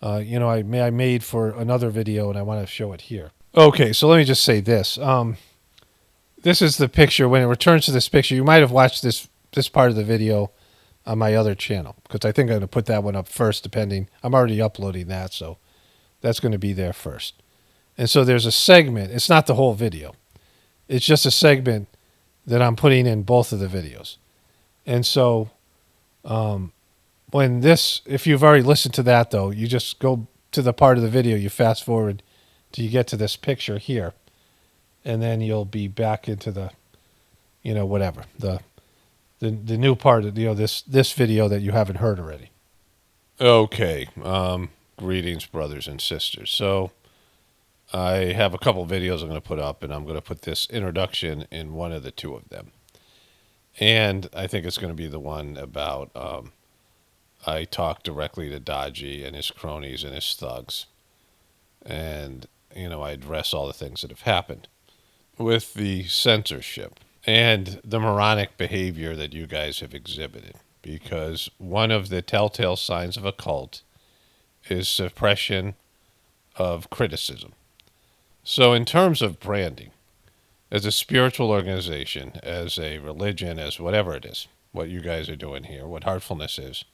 I made for another video, and I want to show it here. Okay, so let me just say this. This is the picture. When it returns to this picture, you might have watched this part of the video on my other channel, because I think I'm going to put that one up first, depending. I'm already uploading that, so that's going to be there first. And so there's a segment. It's not the whole video. It's just a segment that I'm putting in both of the videos. And so if you've already listened to that, though, you just go to the part of the video, you fast forward till you get to this picture here, and then you'll be back into the, whatever, the new part of, this video that you haven't heard already. Okay. Greetings, brothers and sisters. So I have a couple videos I'm going to put up, and I'm going to put this introduction in one of the two of them. And I think it's going to be the one about, I talk directly to Daaji and his cronies and his thugs. And, I address all the things that have happened with the censorship and the moronic behavior that you guys have exhibited. Because one of the telltale signs of a cult is suppression of criticism. So in terms of branding, as a spiritual organization, as a religion, as whatever it is, what you guys are doing here, what Heartfulness is,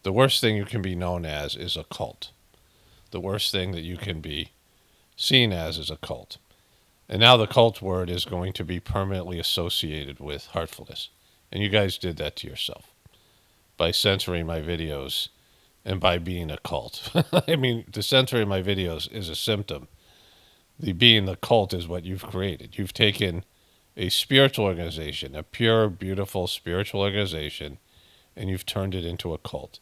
the worst thing you can be known as is a cult. The worst thing that you can be seen as is a cult. And now the cult word is going to be permanently associated with Heartfulness. And you guys did that to yourself by censoring my videos and by being a cult. I mean, the censoring my videos is a symptom. The being the cult is what you've created. You've taken a spiritual organization, a pure, beautiful spiritual organization, and you've turned it into a cult.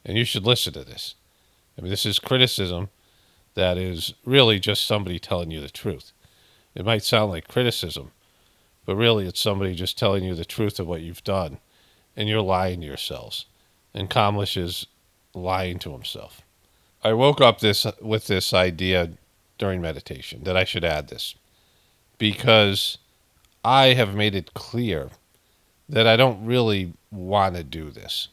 And you should listen to this. I mean, this is criticism that is really just somebody telling you the truth. It might sound like criticism, but really it's somebody just telling you the truth of what you've done, and you're lying to yourselves. And Kamlesh is lying to himself. I woke up with this idea during meditation that I should add this, because I have made it clear that I don't really want to do this.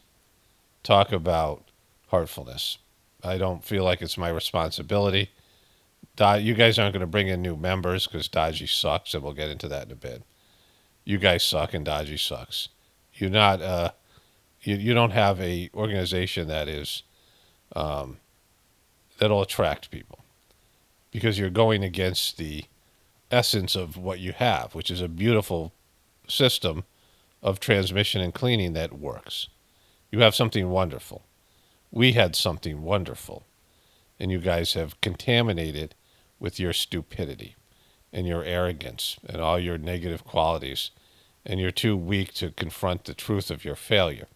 Talk about Heartfulness. I don't feel like it's my responsibility. You guys aren't going to bring in new members because Daaji sucks, and we'll get into that in a bit. You guys suck, and Daaji sucks. You're not. You don't have a organization that is that'll attract people, because you're going against the essence of what you have, which is a beautiful system of transmission and cleaning that works. You have something wonderful. We had something wonderful, and you guys have contaminated with your stupidity and your arrogance and all your negative qualities, and you're too weak to confront the truth of your failure,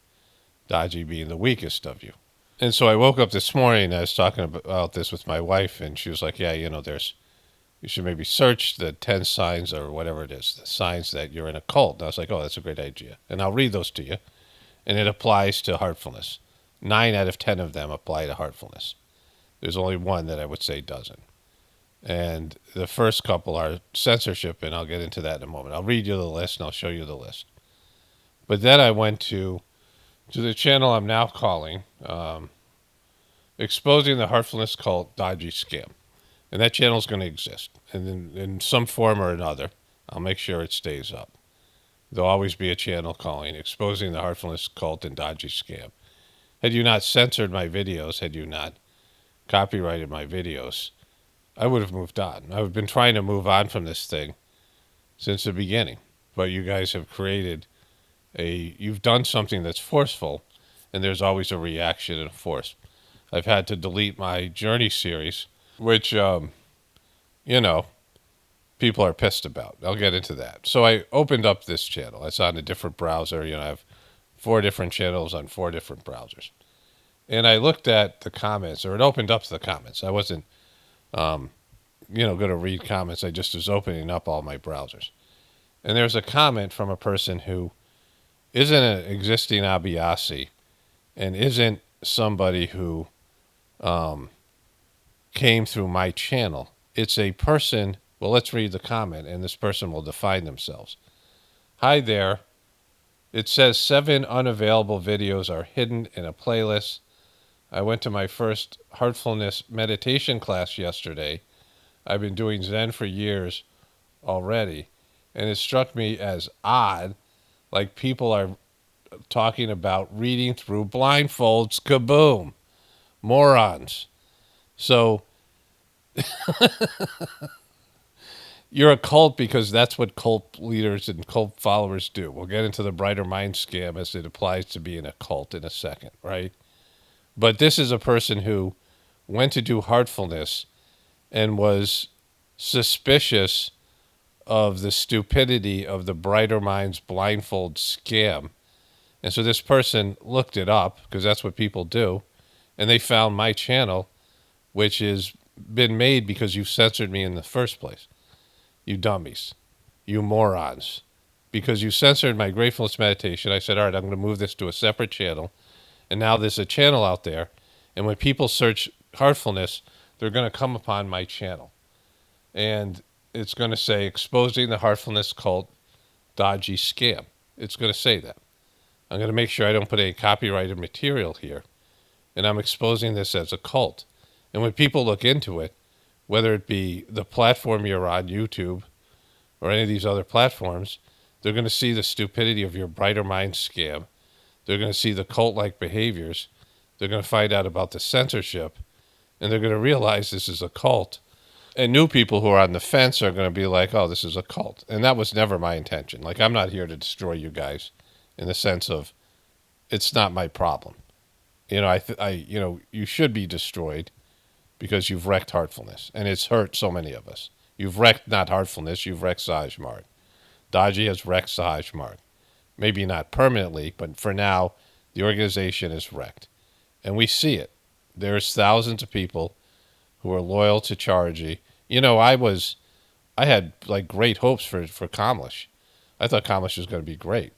Daaji being the weakest of you. And so I woke up this morning, and I was talking about this with my wife, and she was like, yeah, you should maybe search the 10 signs or whatever it is, the signs that you're in a cult. And I was like, oh, that's a great idea. And I'll read those to you. And it applies to Heartfulness. 9 out of 10 of them apply to Heartfulness. There's only one that I would say doesn't. And the first couple are censorship, and I'll get into that in a moment. I'll read you the list, and I'll show you the list. But then I went to the channel I'm now calling Exposing the Heartfulness Cult Dodgy Scam. And that channel is going to exist. And in some form or another, I'll make sure it stays up. There'll always be a channel calling Exposing the Heartfulness Cult and Dodgy Scam. Had you not censored my videos, had you not copyrighted my videos, I would have moved on. I've been trying to move on from this thing since the beginning. But you guys have created you've done something that's forceful, and there's always a reaction and a force. I've had to delete my Journey series, which, people are pissed about. I'll get into that. So I opened up this channel. It's on a different browser. I have 4 different channels on 4 different browsers. And I looked at the comments, or it opened up to the comments. I wasn't, going to read comments. I just was opening up all my browsers. And there's a comment from a person who isn't an existing Abhyasi and isn't somebody who came through my channel. It's a person. Well, let's read the comment, and this person will define themselves. Hi there. It says 7 unavailable videos are hidden in a playlist. I went to my first Heartfulness meditation class yesterday. I've been doing Zen for years already, and it struck me as odd, like people are talking about reading through blindfolds. Kaboom! Morons. So you're a cult because that's what cult leaders and cult followers do. We'll get into the brighter mind scam as it applies to being a cult in a second, right? But this is a person who went to do Heartfulness and was suspicious of the stupidity of the brighter minds blindfold scam. And so this person looked it up, because that's what people do, and they found my channel, which has been made because you censored me in the first place. You dummies. You morons. Because you censored my Gratefulness meditation, I said, all right, I'm going to move this to a separate channel. And now there's a channel out there, and when people search Heartfulness, they're going to come upon my channel. And it's going to say, exposing the Heartfulness cult dodgy scam. It's going to say that. I'm going to make sure I don't put any copyrighted material here. And I'm exposing this as a cult. And when people look into it, whether it be the platform you're on, YouTube, or any of these other platforms, they're going to see the stupidity of your brighter mind scam. They're going to see the cult-like behaviors. They're going to find out about the censorship. And they're going to realize this is a cult. And new people who are on the fence are going to be like, oh, this is a cult. And that was never my intention. Like, I'm not here to destroy you guys in the sense of it's not my problem. You know, you should be destroyed because you've wrecked Heartfulness. And it's hurt so many of us. You've wrecked not Heartfulness, you've wrecked Sahaj Marg. Daaji has wrecked Sahaj Marg. Maybe not permanently, but for now, the organization is wrecked. And we see it. There's thousands of people who are loyal to Chargy. You know, I had like great hopes for Kamlesh. I thought Kamlesh was going to be great.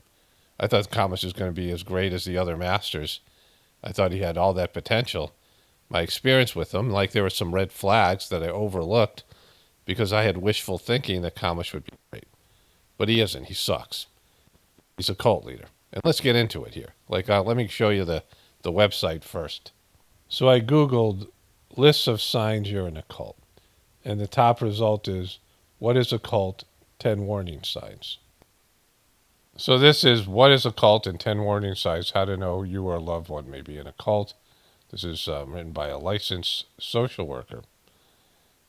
I thought Kamlesh was going to be as great as the other masters. I thought he had all that potential. My experience with him, like there were some red flags that I overlooked because I had wishful thinking that Kamlesh would be great. But he isn't. He sucks. He's a cult leader. And let's get into it here. Like, let me show you the website first. So I Googled lists of signs you're in a cult. And the top result is, what is a cult? 10 warning signs. So this is, what is a cult and 10 warning signs, how to know you or a loved one may be in a cult. This is written by a licensed social worker.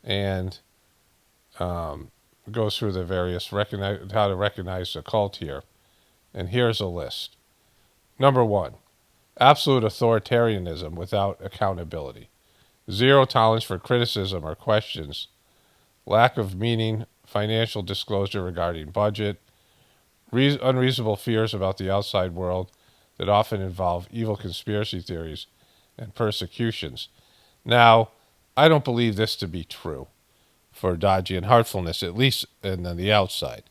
And goes through the various, how to recognize a cult here. And here's a list. Number 1, absolute authoritarianism without accountability. 0 tolerance for criticism or questions. Lack of meaning, financial disclosure regarding budget. Unreasonable fears about the outside world that often involve evil conspiracy theories and persecutions. Now, I don't believe this to be true for Daaji and Heartfulness, at least on the outside.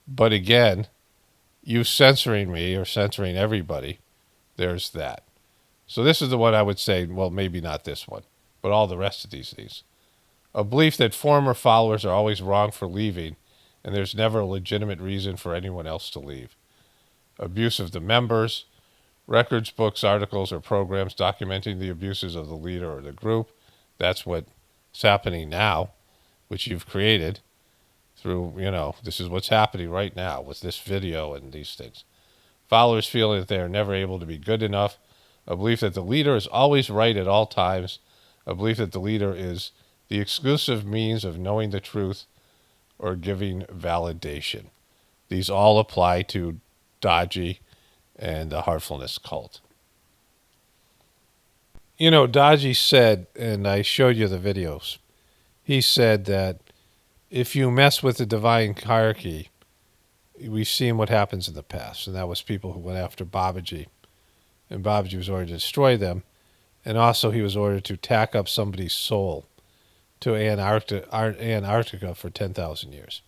But again, you censoring me or censoring everybody, there's that. So this is the one I would say, well, maybe not this one, but all the rest of these things. A belief that former followers are always wrong for leaving, and there's never a legitimate reason for anyone else to leave. Abuse of the members, records, books, articles, or programs documenting the abuses of the leader or the group. That's what's happening now, which you've created through, this is what's happening right now with this video and these things. Followers feeling that they are never able to be good enough. A belief that the leader is always right at all times. A belief that the leader is the exclusive means of knowing the truth or giving validation. These all apply to Daaji and the Heartfulness cult. Daaji said, and I showed you the videos, he said that if you mess with the divine hierarchy, we've seen what happens in the past. And that was people who went after Babaji. And Babaji was ordered to destroy them. And also he was ordered to tack up somebody's soul to Antarctica for 10,000 years.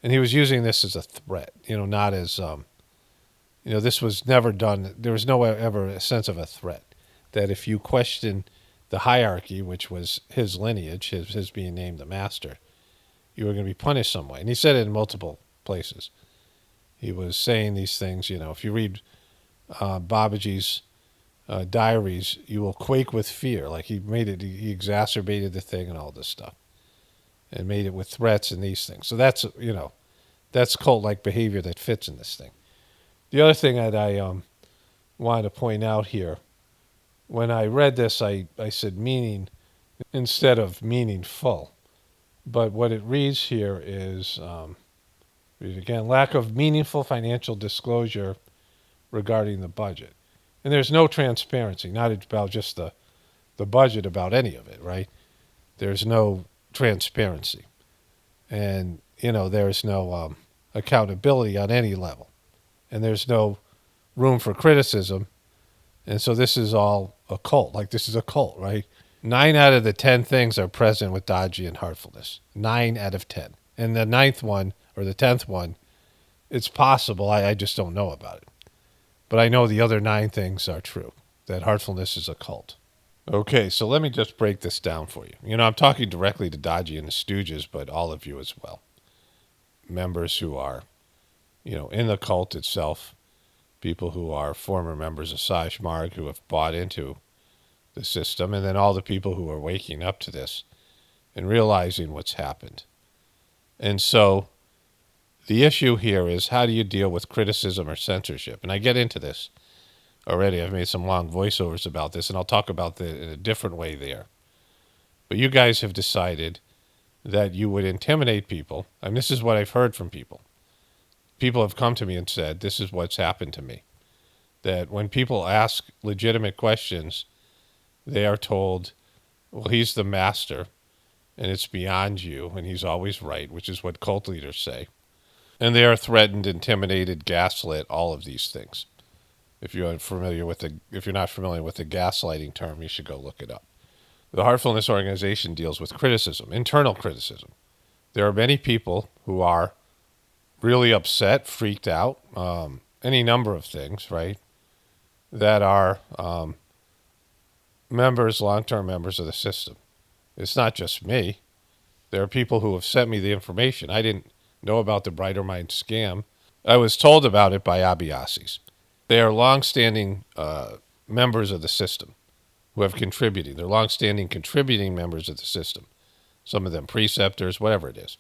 And he was using this as a threat, not as, this was never done. There was no ever a sense of a threat. That if you question the hierarchy, which was his lineage, his being named the master, you were going to be punished some way. And he said it in multiple places. He was saying these things, if you read Babaji's diaries, you will quake with fear. Like he exacerbated the thing and all this stuff and made it with threats and these things. So that's cult-like behavior that fits in this thing. The other thing that I wanted to point out here, when I read this, I said meaning instead of meaningful. But what it reads here is, read it again, lack of meaningful financial disclosure regarding the budget. And there's no transparency, not about just the budget, about any of it, right? There's no transparency. And, there's no accountability on any level. And there's no room for criticism. And so this is all a cult. Like, this is a cult, right? 9 out of the 10 things are present with Daaji and Heartfulness. 9 out of 10. And the 9th one, or the 10th one, it's possible. I just don't know about it. But I know the other 9 things are true, that Heartfulness is a cult. Okay, so let me just break this down for you. I'm talking directly to Daaji and the Stooges, but all of you as well. Members who are, in the cult itself, people who are former members of Saj Marg who have bought into the system, and then all the people who are waking up to this and realizing what's happened. And so the issue here is, how do you deal with criticism or censorship? And I get into this already. I've made some long voiceovers about this, and I'll talk about it in a different way there. But you guys have decided that you would intimidate people. And this is what I've heard from people. People have come to me and said, this is what's happened to me. That when people ask legitimate questions, they are told, well, he's the master, and it's beyond you, and he's always right, which is what cult leaders say. And they are threatened, intimidated, gaslit, all of these things. If you're not familiar with the gaslighting term, you should go look it up. The Heartfulness organization deals with criticism, internal criticism. There are many people who are really upset, freaked out, any number of things, right, that are long-term members of the system. It's not just me. There are people who have sent me the information. I didn't know about the Brighter Mind scam. I was told about it by Abhiasis. They are long-standing members of the system who have contributed. They're long-standing contributing members of the system. Some of them preceptors, whatever it is.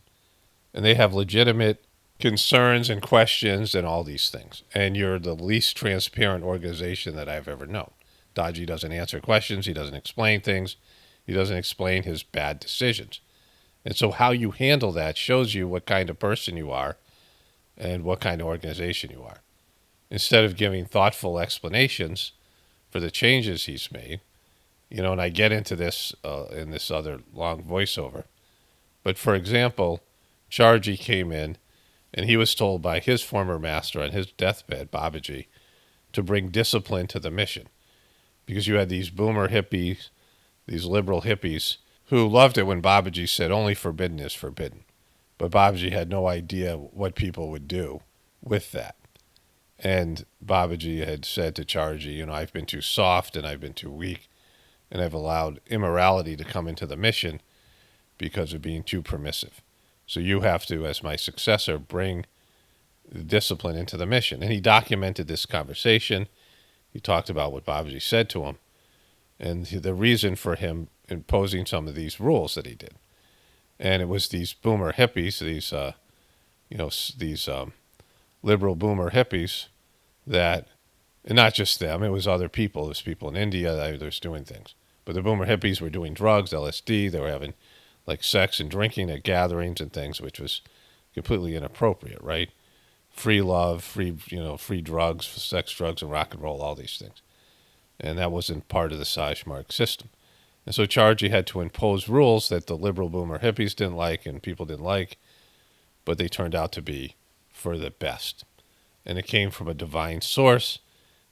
And they have legitimate concerns and questions and all these things. And you're the least transparent organization that I've ever known. Daaji doesn't answer questions. He doesn't explain things. He doesn't explain his bad decisions. And so how you handle that shows you what kind of person you are and what kind of organization you are. Instead of giving thoughtful explanations for the changes he's made, and I get into this in this other long voiceover. But for example, Charji came in and he was told by his former master on his deathbed, Babaji, to bring discipline to the mission. Because you had these boomer hippies, these liberal hippies, who loved it when Babaji said only forbidden is forbidden. But Babaji had no idea what people would do with that. And Babaji had said to Charji, I've been too soft and I've been too weak, and I've allowed immorality to come into the mission because of being too permissive. So you have to, as my successor, bring the discipline into the mission. And he documented this conversation. He talked about what Babaji said to him and the reason for him imposing some of these rules that he did. And it was these boomer hippies, these liberal boomer hippies that, and not just them, it was other people. There's people in India that was doing things. But the boomer hippies were doing drugs, LSD. They were having like sex and drinking at gatherings and things, which was completely inappropriate, right? Free love, free drugs, sex, drugs, and rock and roll, all these things. And that wasn't part of the Saj Marg system. And so Charji had to impose rules that the liberal boomer hippies didn't like and people didn't like, but they turned out to be for the best. And it came from a divine source,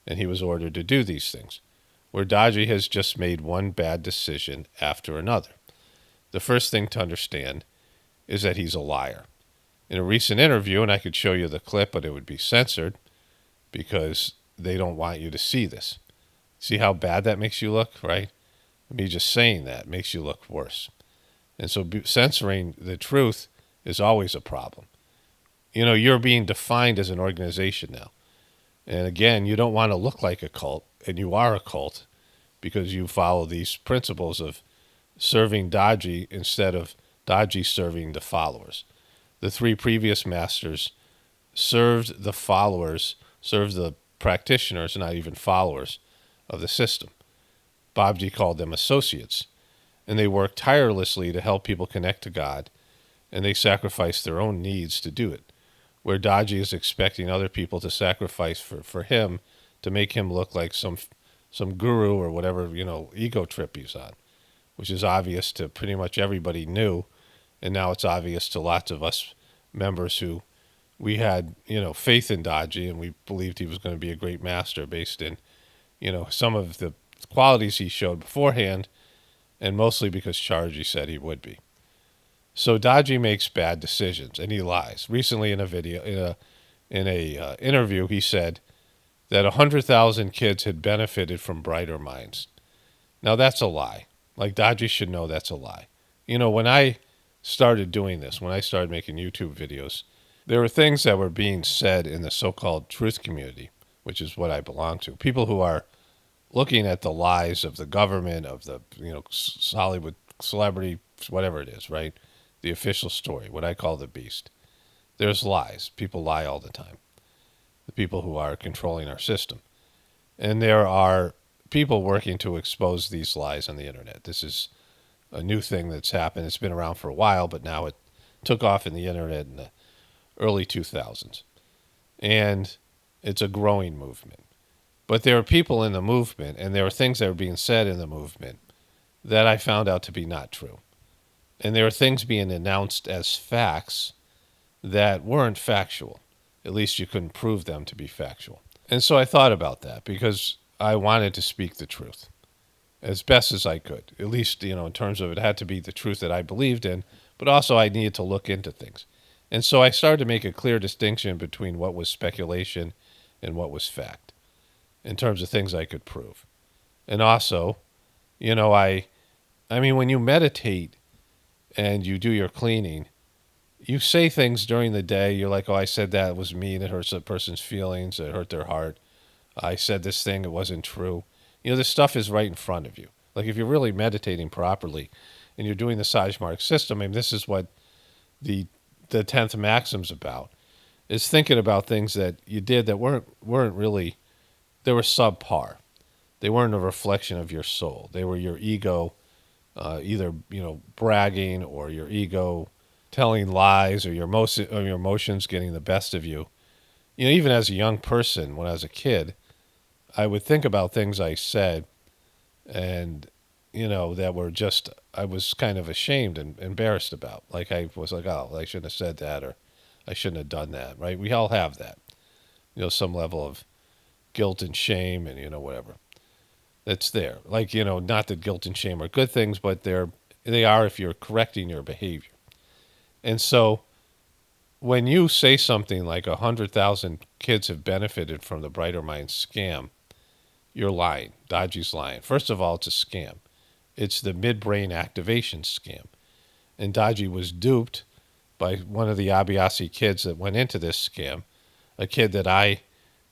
and he was ordered to do these things. Where Daaji has just made one bad decision after another. The first thing to understand is that he's a liar. In a recent interview, and I could show you the clip, but it would be censored because they don't want you to see this. See how bad that makes you look, right? Me just saying that makes you look worse. And so censoring the truth is always a problem. You know, you're being defined as an organization now. And again, you don't want to look like a cult, and you are a cult because you follow these principles of serving Daaji instead of Daaji serving the followers. The three previous masters served the followers, served the practitioners, not even followers of the system. Babji called them associates, and they worked tirelessly to help people connect to God, and they sacrificed their own needs to do it, where Daaji is expecting other people to sacrifice for him to make him look like some guru or whatever, ego trip he's on, which is obvious to pretty much everybody new, and now it's obvious to lots of us members who we had, faith in Daaji, and we believed he was going to be a great master based in, some of the qualities he showed beforehand, and mostly because Charji said he would be. So Daaji makes bad decisions, and he lies. Recently in a video, in a interview, he said that 100,000 kids had benefited from Brighter Minds. Now that's a lie. Like, Daaji should know that's a lie. When I started doing this, when I started making YouTube videos, there were things that were being said in the so-called truth community, which is what I belong to. People who are looking at the lies of the government, of the, Hollywood celebrity, whatever it is, right? The official story, what I call the beast. There's lies. People lie all the time. The people who are controlling our system. And there are people working to expose these lies on the internet. This is a new thing that's happened. It's been around for a while, but now it took off in the internet in the early 2000s. And it's a growing movement. But there are people in the movement, and there are things that are being said in the movement that I found out to be not true. And there are things being announced as facts that weren't factual. At least you couldn't prove them to be factual. And so I thought about that because I wanted to speak the truth as best as I could. At least, in terms of it had to be the truth that I believed in, but also I needed to look into things. And so I started to make a clear distinction between what was speculation and what was fact in terms of things I could prove. And also, I mean, when you meditate and you do your cleaning, you say things during the day. You're like, oh, I said that, it was mean. It hurts a person's feelings. It hurt their heart. I said this thing. It wasn't true. This stuff is right in front of you. Like, if you're really meditating properly and you're doing the Sajmark system, I mean, this is what the 10th Maxim's about, is thinking about things that you did that weren't really, they were subpar. They weren't a reflection of your soul. They were your ego, either, bragging, or your ego telling lies, or your emotions getting the best of you. Even as a young person, when I was a kid, I would think about things I said and, that were just, I was kind of ashamed and embarrassed about. Like, I was like, oh, I shouldn't have said that, or I shouldn't have done that, right? We all have that, some level of guilt and shame and, whatever. That's there. Like, not that guilt and shame are good things, but they are if you're correcting your behavior. And so when you say something like 100,000 kids have benefited from the Brighter Minds scam, you're lying. Daaji's lying. First of all, it's a scam. It's the midbrain activation scam. And Daaji was duped by one of the Abhyasi kids that went into this scam, a kid that I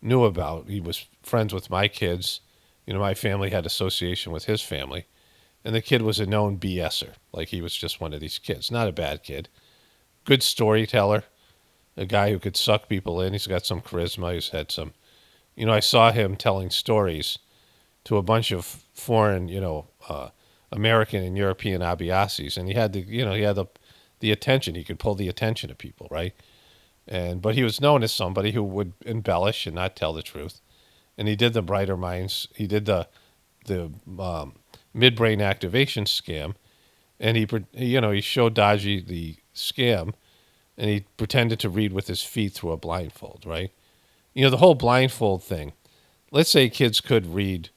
knew about. He was friends with my kids. My family had association with his family. And the kid was a known BSer. Like, he was just one of these kids. Not a bad kid. Good storyteller. A guy who could suck people in. He's got some charisma. He's had some... I saw him telling stories to a bunch of foreign, American and European Abhyasis. And he had the attention. He could pull the attention of people, right? But he was known as somebody who would embellish and not tell the truth. And he did the Brighter Minds. He did the midbrain activation scam, and he showed Daaji the scam, and he pretended to read with his feet through a blindfold, right? The whole blindfold thing. Let's say kids could read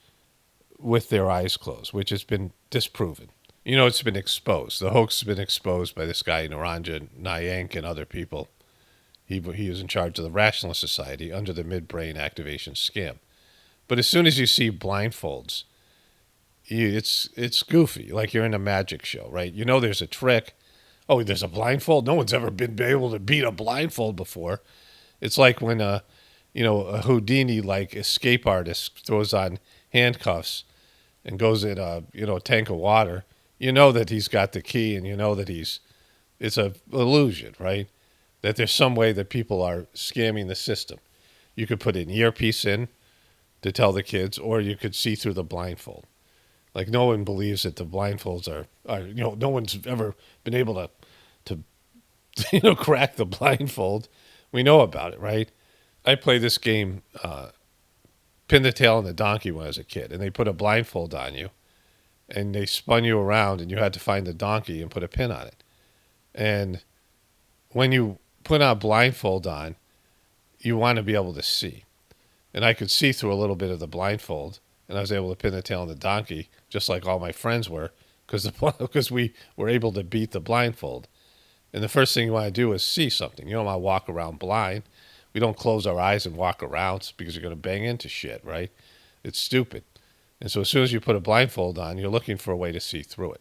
with their eyes closed, which has been disproven. It's been exposed. The hoax has been exposed by this guy Naranjan Nayak and other people. He was in charge of the Rationalist Society under the midbrain activation scam. But as soon as you see blindfolds, it's goofy, like you're in a magic show, right? You know there's a trick. Oh, there's a blindfold. No one's ever been able to beat a blindfold before. It's like when a Houdini like escape artist throws on handcuffs and goes in a tank of water. You know that he's got the key, and you know that it's a illusion, right? That there's some way that people are scamming the system. You could put an earpiece in to tell the kids, or you could see through the blindfold. Like no one believes that the blindfolds are no one's ever been able to crack the blindfold. We know about it, right? I played this game, Pin the Tail on the Donkey, when I was a kid, and they put a blindfold on you, and they spun you around, and you had to find the donkey and put a pin on it. And when you put a blindfold on, you want to be able to see. And I could see through a little bit of the blindfold, and I was able to pin the tail on the donkey, just like all my friends were, because we were able to beat the blindfold. And the first thing you want to do is see something. You don't want to walk around blind. We don't close our eyes and walk around because you're going to bang into shit, right? It's stupid. And so as soon as you put a blindfold on, you're looking for a way to see through it.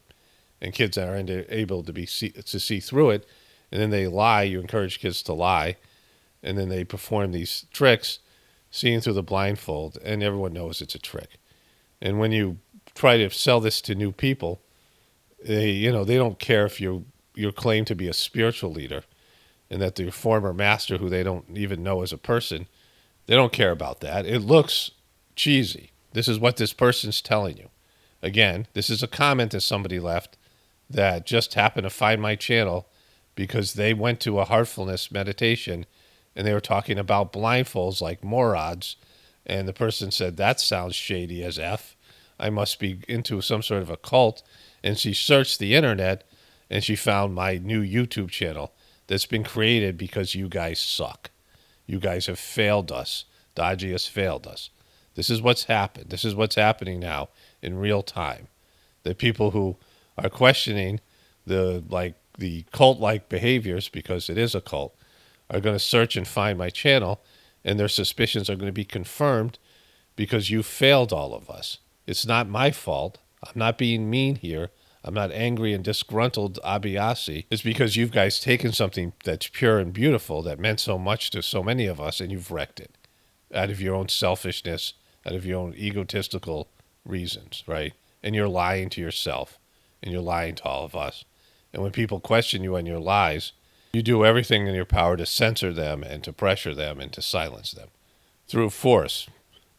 And kids are able to see through it, and then they lie. You encourage kids to lie, and then they perform these tricks, seeing through the blindfold, and everyone knows it's a trick. And when you try to sell this to new people, they don't care if you're claimed to be a spiritual leader, and that the former master, who they don't even know as a person, they don't care about that. It looks cheesy. This is what this person's telling you. Again, this is a comment that somebody left that just happened to find my channel because they went to a Heartfulness meditation and they were talking about blindfolds like Morads, and the person said, that sounds shady as F. I must be into some sort of a cult. And she searched the internet and she found my new YouTube channel that's been created because you guys suck. You guys have failed us. Daaji has failed us. This is what's happened. This is what's happening now in real time. The people who are questioning the cult-like behaviors, because it is a cult, are going to search and find my channel, and their suspicions are going to be confirmed because you failed all of us. It's not my fault. I'm not being mean here. I'm not angry and disgruntled Abiyasi. It's because you guys taken something that's pure and beautiful that meant so much to so many of us, and you've wrecked it out of your own selfishness, out of your own egotistical reasons, right? And you're lying to yourself, and you're lying to all of us. And when people question you on your lies, you do everything in your power to censor them and to pressure them and to silence them through force.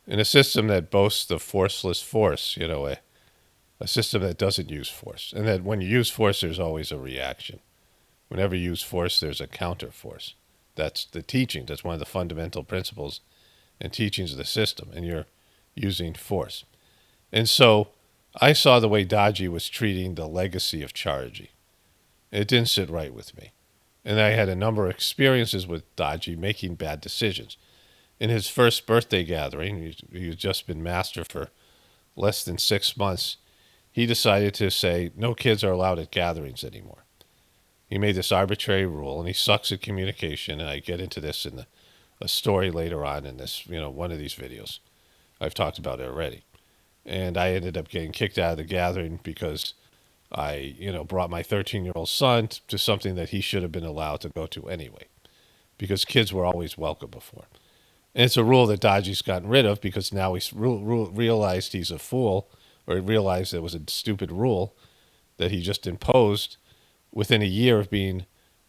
In a system that boasts the forceless force, a system that doesn't use force. And that when you use force, there's always a reaction. Whenever you use force, there's a counter force. That's the teaching. That's one of the fundamental principles and teachings of the system. And you're using force. And so I saw the way Daaji was treating the legacy of Charji. It didn't sit right with me. And I had a number of experiences with Daaji making bad decisions. In his first birthday gathering, he had just been master for less than 6 months, he decided to say no kids are allowed at gatherings anymore. He made this arbitrary rule, and he sucks at communication, and I get into this in a story later on in this, one of these videos. I've talked about it already. And I ended up getting kicked out of the gathering because I, brought my 13-year-old son to something that he should have been allowed to go to anyway, because kids were always welcome before. And it's a rule that Daaji's gotten rid of because now he's realized he's a fool, or he realized it was a stupid rule that he just imposed within a year of being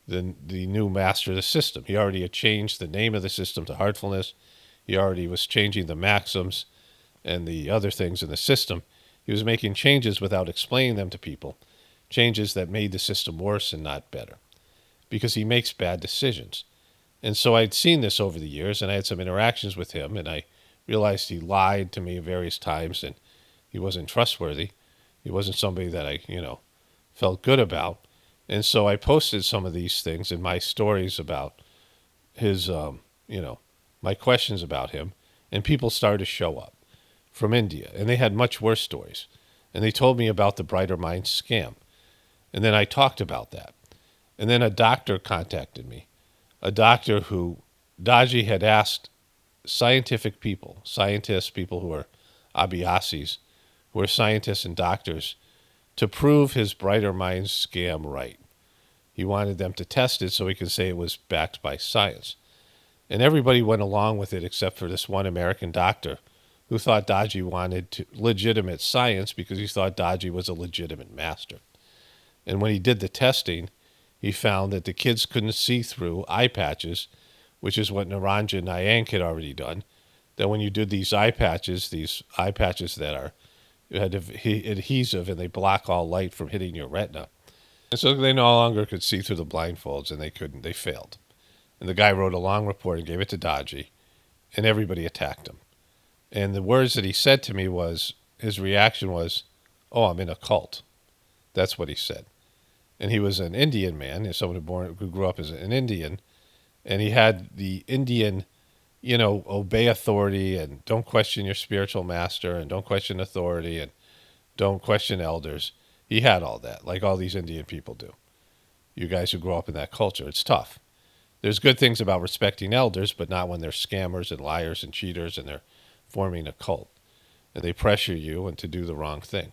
the new master of the system. He already had changed the name of the system to Heartfulness. He already was changing the maxims and the other things in the system. He was making changes without explaining them to people, changes that made the system worse and not better, because he makes bad decisions. And so I'd seen this over the years, and I had some interactions with him, and I realized he lied to me various times, and he wasn't trustworthy. He wasn't somebody that I, felt good about. And so I posted some of these things in my stories about his, my questions about him, and people started to show up from India, and they had much worse stories. And they told me about the Brighter Minds scam. And then I talked about that. And then a doctor contacted me, a doctor who Daaji had asked scientific people, scientists, people who are Abiyasis, who are scientists and doctors, to prove his Brighter Minds scam right. He wanted them to test it so he could say it was backed by science. And everybody went along with it except for this one American doctor who thought Daaji wanted legitimate science because he thought Daaji was a legitimate master. And when he did the testing, he found that the kids couldn't see through eye patches, which is what Naranja Nayank had already done. That when you did these eye patches that are had adhesive and they block all light from hitting your retina. And so they no longer could see through the blindfolds, and they failed. And the guy wrote a long report and gave it to Daaji, and everybody attacked him. And the words that he said to me his reaction was, "Oh, I'm in a cult." That's what he said. And he was an Indian man, someone who grew up as an Indian, and he had the Indian, obey authority and don't question your spiritual master and don't question authority and don't question elders. He had all that, like all these Indian people do. You guys who grow up in that culture, it's tough. There's good things about respecting elders, but not when they're scammers and liars and cheaters and they're forming a cult. And they pressure you and to do the wrong thing.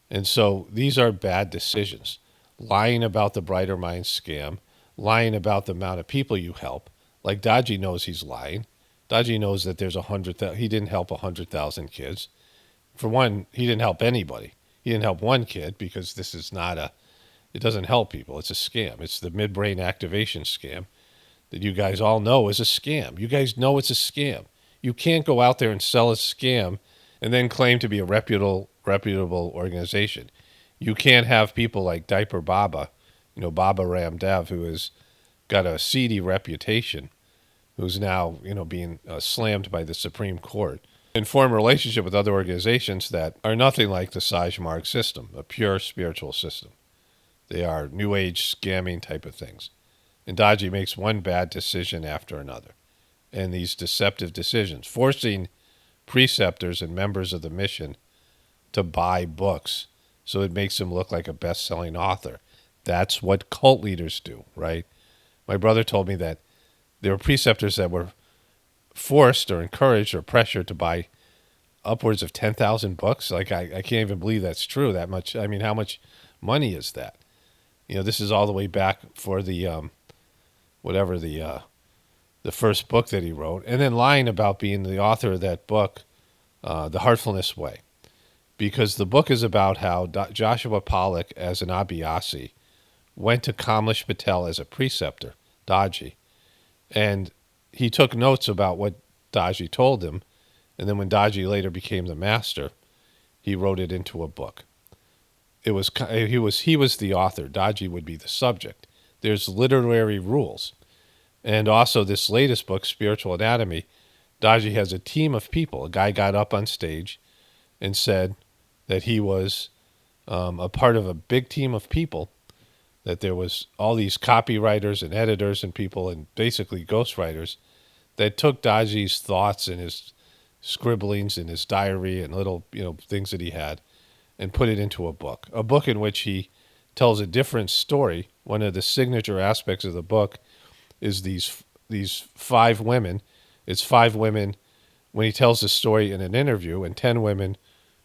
And so these are bad decisions. Lying about the Brighter Minds scam, lying about the amount of people you help. Like Daaji knows he's lying. Daaji knows that there's 100,000. He didn't help 100,000 kids. For one, he didn't help anybody. He didn't help one kid because this is it doesn't help people. It's a scam. It's the midbrain activation scam that you guys all know is a scam. You guys know it's a scam. You can't go out there and sell a scam and then claim to be a reputable organization. You can't have people like Diaper Baba, Baba Ramdev, who has got a seedy reputation, who's now, being slammed by the Supreme Court, and form a relationship with other organizations that are nothing like the Sajmarg system, a pure spiritual system. They are New Age scamming type of things. And Daaji makes one bad decision after another. And these deceptive decisions, forcing preceptors and members of the mission to buy books so it makes him look like a best-selling author. That's what cult leaders do, right? My brother told me that there were preceptors that were forced or encouraged or pressured to buy upwards of 10,000 books. Like, I can't even believe that's true, that much. I mean, how much money is that? This is all the way back for the, the first book that he wrote, and then lying about being the author of that book, The Heartfulness Way. Because the book is about how Joshua Pollack, as an Abhyasi, went to Kamlesh Patel as a preceptor, Daaji, and he took notes about what Daaji told him, and then when Daaji later became the master, he wrote it into a book. He was the author. Daaji would be the subject. There's literary rules. And also this latest book, Spiritual Anatomy, Daaji has a team of people. A guy got up on stage and said that he was a part of a big team of people, that there was all these copywriters and editors and people and basically ghostwriters that took Daaji's thoughts and his scribblings and his diary and little things that he had and put it into a book in which he tells a different story. One of the signature aspects of the book is these 5 women. It's 5 women when he tells the story in an interview, and 10 women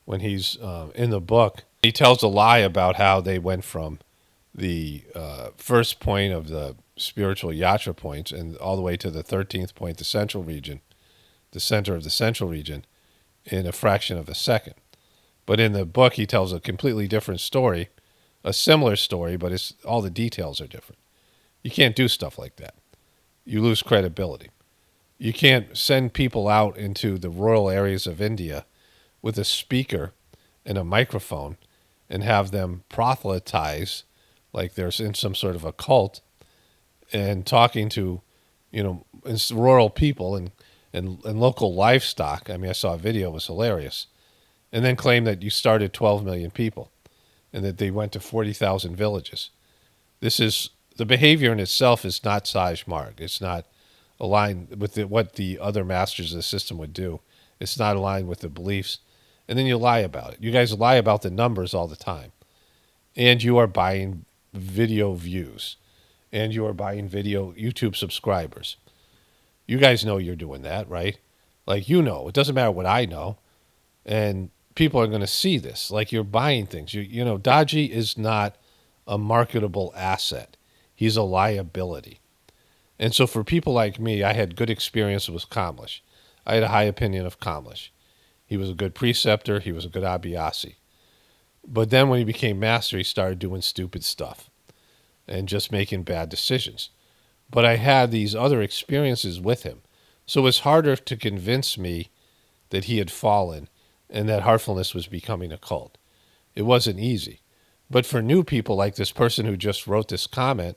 when he's in the book. He tells a lie about how they went from the first point of the spiritual yatra points and all the way to the 13th point, the central region, the center of the central region, in a fraction of a second. But in the book, he tells a completely different story, a similar story, but all the details are different. You can't do stuff like that. You lose credibility. You can't send people out into the rural areas of India with a speaker and a microphone and have them proselytize like there's in some sort of a cult and talking to, rural people and local livestock. I mean, I saw a video, it was hilarious. And then claim that you started 12 million people and that they went to 40,000 villages. The behavior in itself is not Sajmarg. It's not aligned with what the other masters of the system would do. It's not aligned with the beliefs. And then you lie about it. You guys lie about the numbers all the time. And you are buying video views. And you are buying video YouTube subscribers. You guys know you're doing that, right? Like, it doesn't matter what I know. And people are going to see this. Like you're buying things. You know, Daaji is not a marketable asset. He's a liability. And so for people like me, I had good experience with Kamlesh. I had a high opinion of Kamlesh. He was a good preceptor. He was a good Abhyasi. But then when he became master, he started doing stupid stuff and just making bad decisions. But I had these other experiences with him. So it was harder to convince me that he had fallen and that Heartfulness was becoming a cult. It wasn't easy. But for new people like this person who just wrote this comment,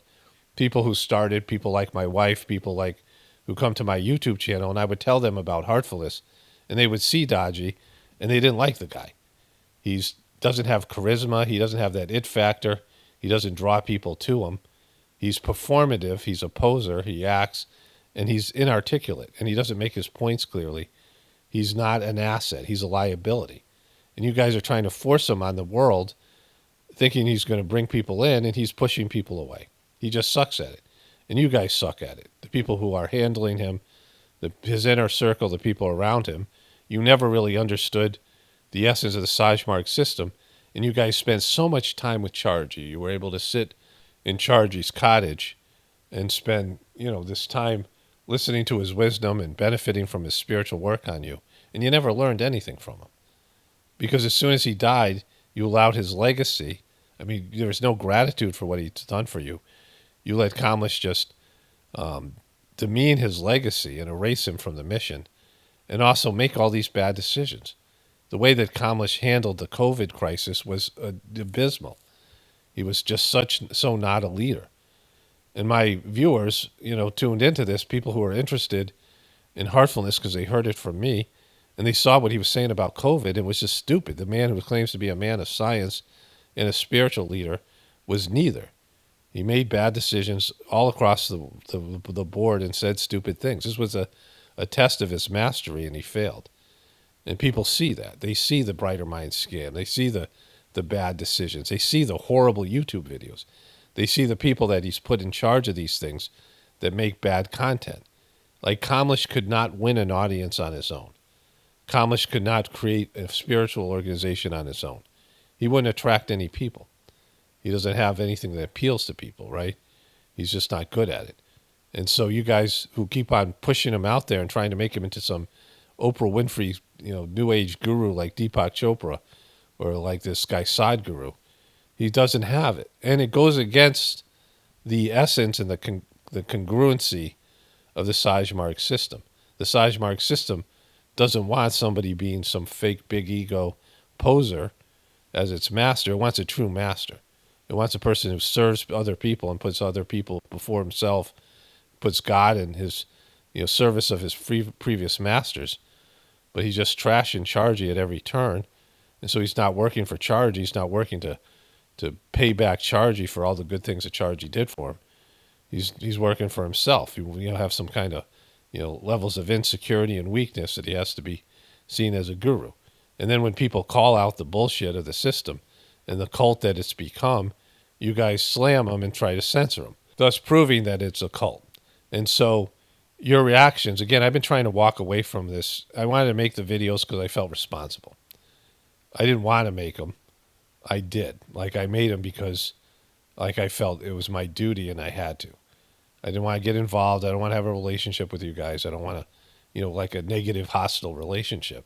people who started, people like my wife, people like who come to my YouTube channel, and I would tell them about Heartfulness, and they would see Daaji, and they didn't like the guy. He doesn't have charisma. He doesn't have that it factor. He doesn't draw people to him. He's performative. He's a poser. He acts, and he's inarticulate, and he doesn't make his points clearly. He's not an asset. He's a liability. And you guys are trying to force him on the world, thinking he's going to bring people in, and he's pushing people away. He just sucks at it. And you guys suck at it. The people who are handling him, his inner circle, the people around him, you never really understood the essence of the Sajmark system. And you guys spent so much time with Charji. You were able to sit in Charji's cottage and spend, this time listening to his wisdom and benefiting from his spiritual work on you. And you never learned anything from him. Because as soon as he died, you allowed his legacy. I mean, there was no gratitude for what he's done for you. You let Kamlesh just demean his legacy and erase him from the mission, and also make all these bad decisions. The way that Kamlesh handled the COVID crisis was abysmal. He was just so not a leader. And my viewers, tuned into this, people who are interested in Heartfulness because they heard it from me, and they saw what he was saying about COVID, and was just stupid. The man who claims to be a man of science and a spiritual leader was neither. He made bad decisions all across the board and said stupid things. This was a test of his mastery, and he failed. And people see that. They see the Brighter Mind scam. They see the bad decisions. They see the horrible YouTube videos. They see the people that he's put in charge of these things that make bad content. Like Kamlesh could not win an audience on his own. Kamlesh could not create a spiritual organization on his own. He wouldn't attract any people. He doesn't have anything that appeals to people, right? He's just not good at it. And so you guys who keep on pushing him out there and trying to make him into some Oprah Winfrey, new age guru like Deepak Chopra or like this guy Sadhguru, he doesn't have it. And it goes against the essence and the congruency of the Sajmark system. The Sajmark system doesn't want somebody being some fake big ego poser as its master. It wants a true master. It wants a person who serves other people and puts other people before himself, puts God in his service of his previous masters. But he's just trashing Charji at every turn. And so he's not working for Charji. He's not working to pay back Charji for all the good things that Charji did for him. He's working for himself. He have some kind of levels of insecurity and weakness that he has to be seen as a guru. And then when people call out the bullshit of the system and the cult that it's become, you guys slam them and try to censor them, thus proving that it's a cult. And so your reactions, again, I've been trying to walk away from this. I wanted to make the videos because I felt responsible. I didn't want to make them. I did. I made them because I felt it was my duty and I had to. I didn't want to get involved. I don't want to have a relationship with you guys. I don't want to, like a negative, hostile relationship.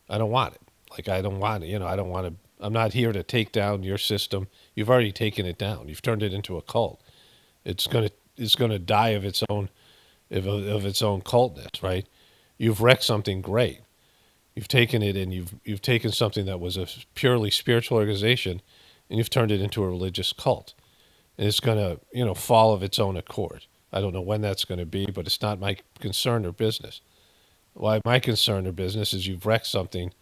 I don't want it. I don't want it. I don't want to. I'm not here to take down your system. You've already taken it down. You've turned it into a cult. It's gonna die of its own cultness, right? You've wrecked something great. You've taken it and you've taken something that was a purely spiritual organization and you've turned it into a religious cult. And it's gonna, fall of its own accord. I don't know when that's gonna be, but it's not my concern or business. Why my concern or business is you've wrecked something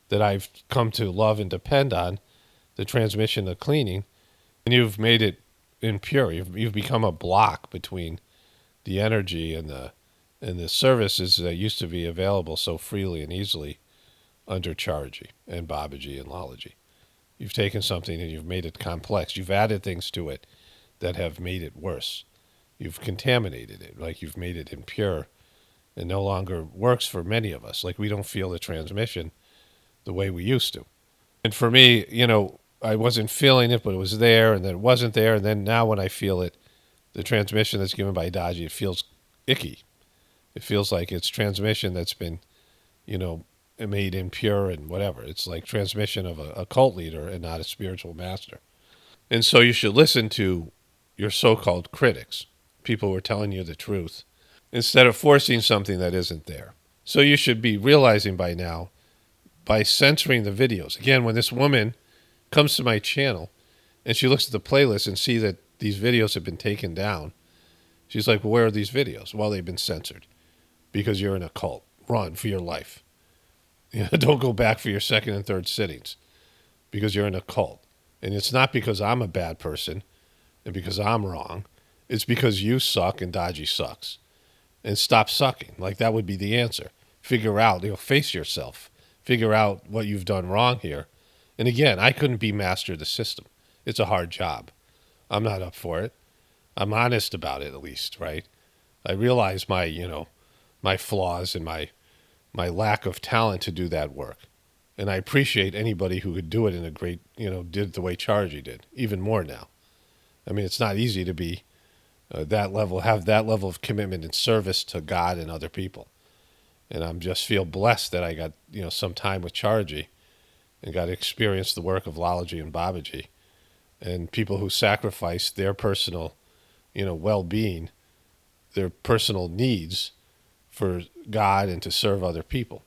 that I've come to love and depend on, the transmission, the cleaning, and you've made it impure. You've become a block between the energy and the services that used to be available so freely and easily under Charji and Babaji and Lalaji. You've taken something and you've made it complex. You've added things to it that have made it worse. You've contaminated it, you've made it impure and no longer works for many of us. We don't feel the transmission the way we used to. And for me, I wasn't feeling it, but it was there, and then it wasn't there. And then now when I feel it, the transmission that's given by Daaji, it feels icky. It feels like it's transmission that's been, made impure and whatever. It's like transmission of a cult leader and not a spiritual master. And so you should listen to your so-called critics, people who are telling you the truth, instead of forcing something that isn't there. So you should be realizing by now, by censoring the videos. Again, when this woman comes to my channel and she looks at the playlist and see that these videos have been taken down, she's like, well, where are these videos? Well, they've been censored because you're in a cult. Run for your life. Don't go back for your second and third sittings because you're in a cult. And it's not because I'm a bad person and because I'm wrong. It's because you suck and Daaji sucks. And stop sucking. Like, that would be the answer. Figure out, face yourself. Figure out what you've done wrong here. And again, I couldn't be master of the system. It's a hard job. I'm not up for it. I'm honest about it, at least, right? I realize my flaws and my lack of talent to do that work. And I appreciate anybody who could do it in a great, did it the way Chargy did, even more now. I mean, it's not easy to be have that level of commitment and service to God and other people. And I'm just feel blessed that I got, some time with Chargy and got to experience the work of Lalaji and Babaji and people who sacrifice their personal, well-being, their personal needs for God and to serve other people.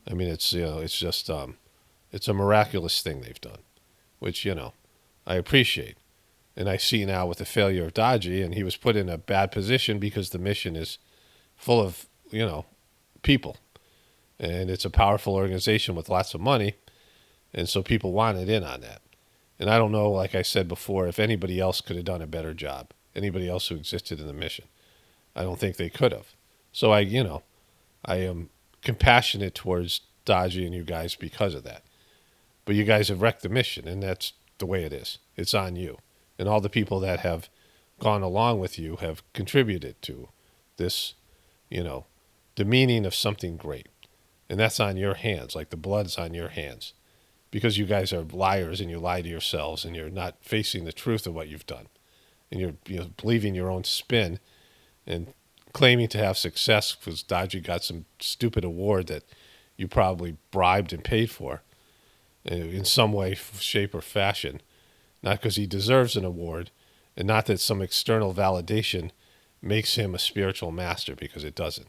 I mean, it's just, it's a miraculous thing they've done, which, I appreciate. And I see now with the failure of Daaji, and he was put in a bad position because the mission is full of, people. And it's a powerful organization with lots of money. And so people wanted in on that. And I don't know, like I said before, if anybody else could have done a better job, anybody else who existed in the mission. I don't think they could have. So I am compassionate towards Daaji and you guys because of that. But you guys have wrecked the mission, and that's the way it is. It's on you. And all the people that have gone along with you have contributed to this, demeaning of something great. And that's on your hands, like the blood's on your hands. Because you guys are liars and you lie to yourselves and you're not facing the truth of what you've done. And you're believing your own spin and claiming to have success because Daaji got some stupid award that you probably bribed and paid for in some way, shape, or fashion. Not because he deserves an award, and not that some external validation makes him a spiritual master, because it doesn't.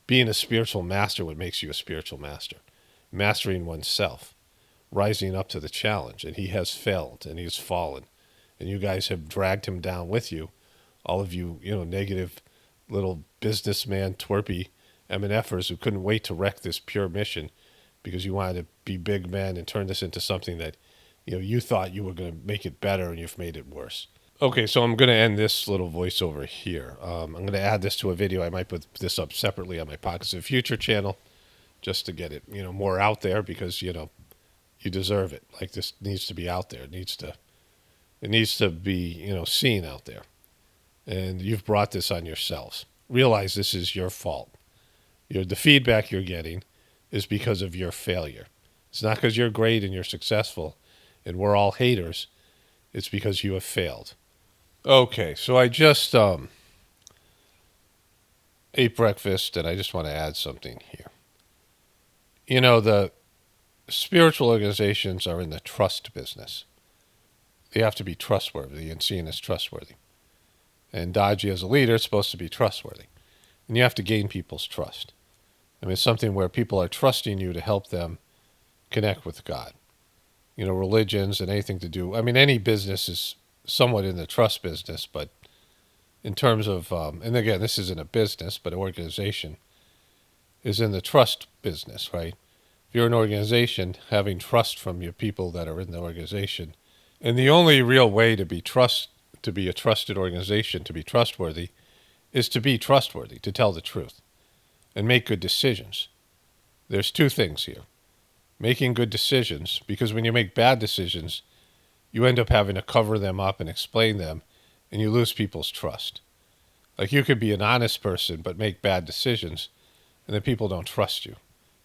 Being a spiritual master, what makes you a spiritual master? Mastering oneself, rising up to the challenge, and he has failed, and he has fallen, and you guys have dragged him down with you, all of you, negative little businessman, twerpy MNFers who couldn't wait to wreck this pure mission because you wanted to be big men and turn this into something that, you thought you were going to make it better and you've made it worse. Okay, so I'm going to end this little voiceover here. I'm going to add this to a video. I might put this up separately on my Pockets of the Future channel just to get it, more out there because, you deserve it. Like, this needs to be out there. It needs to be, seen out there. And you've brought this on yourselves. Realize this is your fault. The feedback you're getting is because of your failure. It's not because you're great and you're successful and we're all haters. It's because you have failed. Okay, so I just ate breakfast and I just want to add something here. The spiritual organizations are in the trust business. They have to be trustworthy and seen as trustworthy. And Daaji as a leader is supposed to be trustworthy. And you have to gain people's trust. I mean, it's something where people are trusting you to help them connect with God. Religions and anything to do. I mean, any business is somewhat in the trust business, but in terms of, and again, this isn't a business, but an organization is in the trust business, right? If you're an organization, having trust from your people that are in the organization. And the only real way to be a trusted organization, to be trustworthy, is to be trustworthy, to tell the truth and make good decisions. There's two things here. Making good decisions, because when you make bad decisions, you end up having to cover them up and explain them, and you lose people's trust. Like, you could be an honest person but make bad decisions, and then people don't trust you.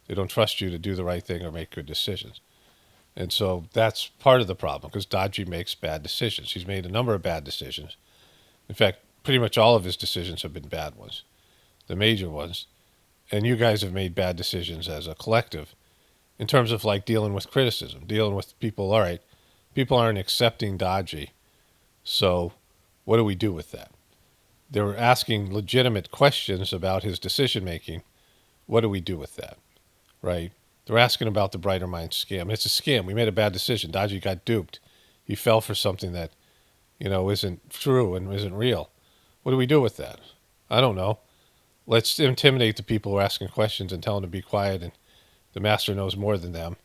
They don't trust you to do the right thing or make good decisions. And so that's part of the problem, because Daaji makes bad decisions. He's made a number of bad decisions. In fact, pretty much all of his decisions have been bad ones, the major ones. And you guys have made bad decisions as a collective in terms of like dealing with criticism, dealing with people. All right, people aren't accepting Daaji, so what do we do with that? They're asking legitimate questions about his decision making. What do we do with that, right? They're asking about the Brighter Mind scam. It's a scam. We made a bad decision. Daaji got duped. He fell for something that, isn't true and isn't real. What do we do with that? I don't know. Let's intimidate the people who are asking questions and tell them to be quiet, and the master knows more than them.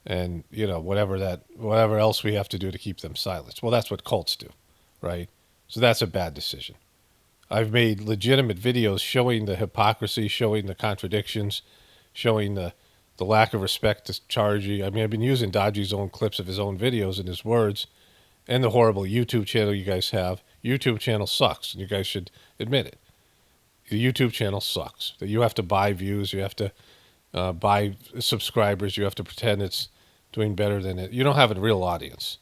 And, whatever else we have to do to keep them silenced. Well, that's what cults do, right? So that's a bad decision. I've made legitimate videos showing the hypocrisy, showing the contradictions, showing the lack of respect to Chargy. I mean, I've been using Daaji's own clips of his own videos and his words, and the horrible YouTube channel you guys have. YouTube channel sucks, and you guys should admit it. The YouTube channel sucks. That you have to buy views, you have to buy subscribers, you have to pretend it's doing better than it. You don't have a real audience.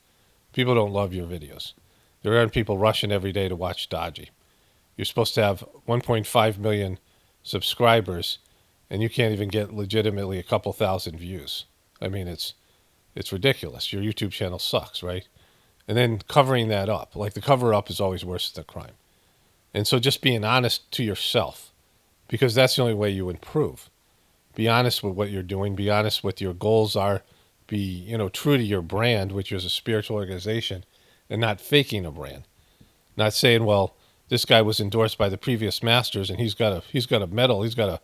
People don't love your videos. There aren't people rushing every day to watch Daaji. You're supposed to have 1.5 million subscribers, and you can't even get legitimately a couple thousand views. I mean, it's ridiculous. Your YouTube channel sucks, right? And then covering that up, like the cover up is always worse than the crime. And so just being honest to yourself, because that's the only way you improve. Be honest with what you're doing. Be honest with your goals are. Be, true to your brand, which is a spiritual organization, and not faking a brand. Not saying, well, this guy was endorsed by the previous masters, and he's got a medal, he's got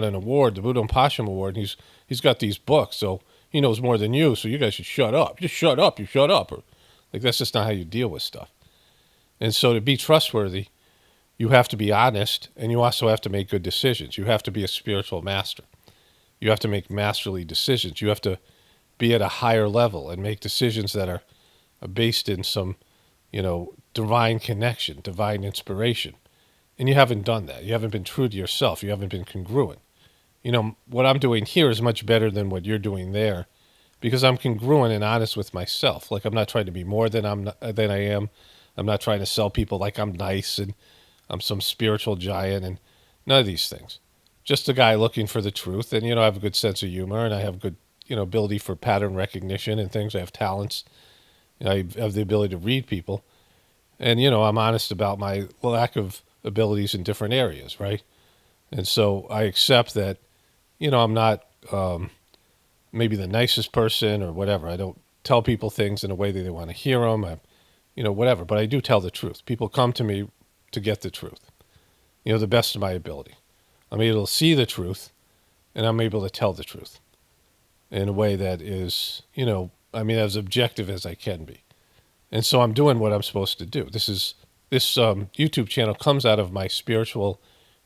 an award, the Budon Pasham Award, and he's got these books, so he knows more than you. So you guys should shut up. Just shut up. You shut up. Or, like, that's just not how you deal with stuff. And so to be trustworthy, you have to be honest, and you also have to make good decisions. You have to be a spiritual master. You have to make masterly decisions. You have to be at a higher level and make decisions that are based in some, divine connection, divine inspiration. And you haven't done that. You haven't been true to yourself. You haven't been congruent. What I'm doing here is much better than what you're doing there, because I'm congruent and honest with myself. Like, I'm not trying to be more than I am. I'm not trying to sell people like I'm nice and I'm some spiritual giant, and none of these things. Just a guy looking for the truth. And, I have a good sense of humor, and I have good, ability for pattern recognition and things. I have talents. I have the ability to read people. And, I'm honest about my lack of abilities in different areas, right? And so I accept that, I'm not maybe the nicest person or whatever. I don't tell people things in a way that they want to hear them, whatever. But I do tell the truth. People come to me to get the truth, the best of my ability. I'm able to see the truth, and I'm able to tell the truth in a way that is, as objective as I can be. And so I'm doing what I'm supposed to do. This YouTube channel comes out of my spiritual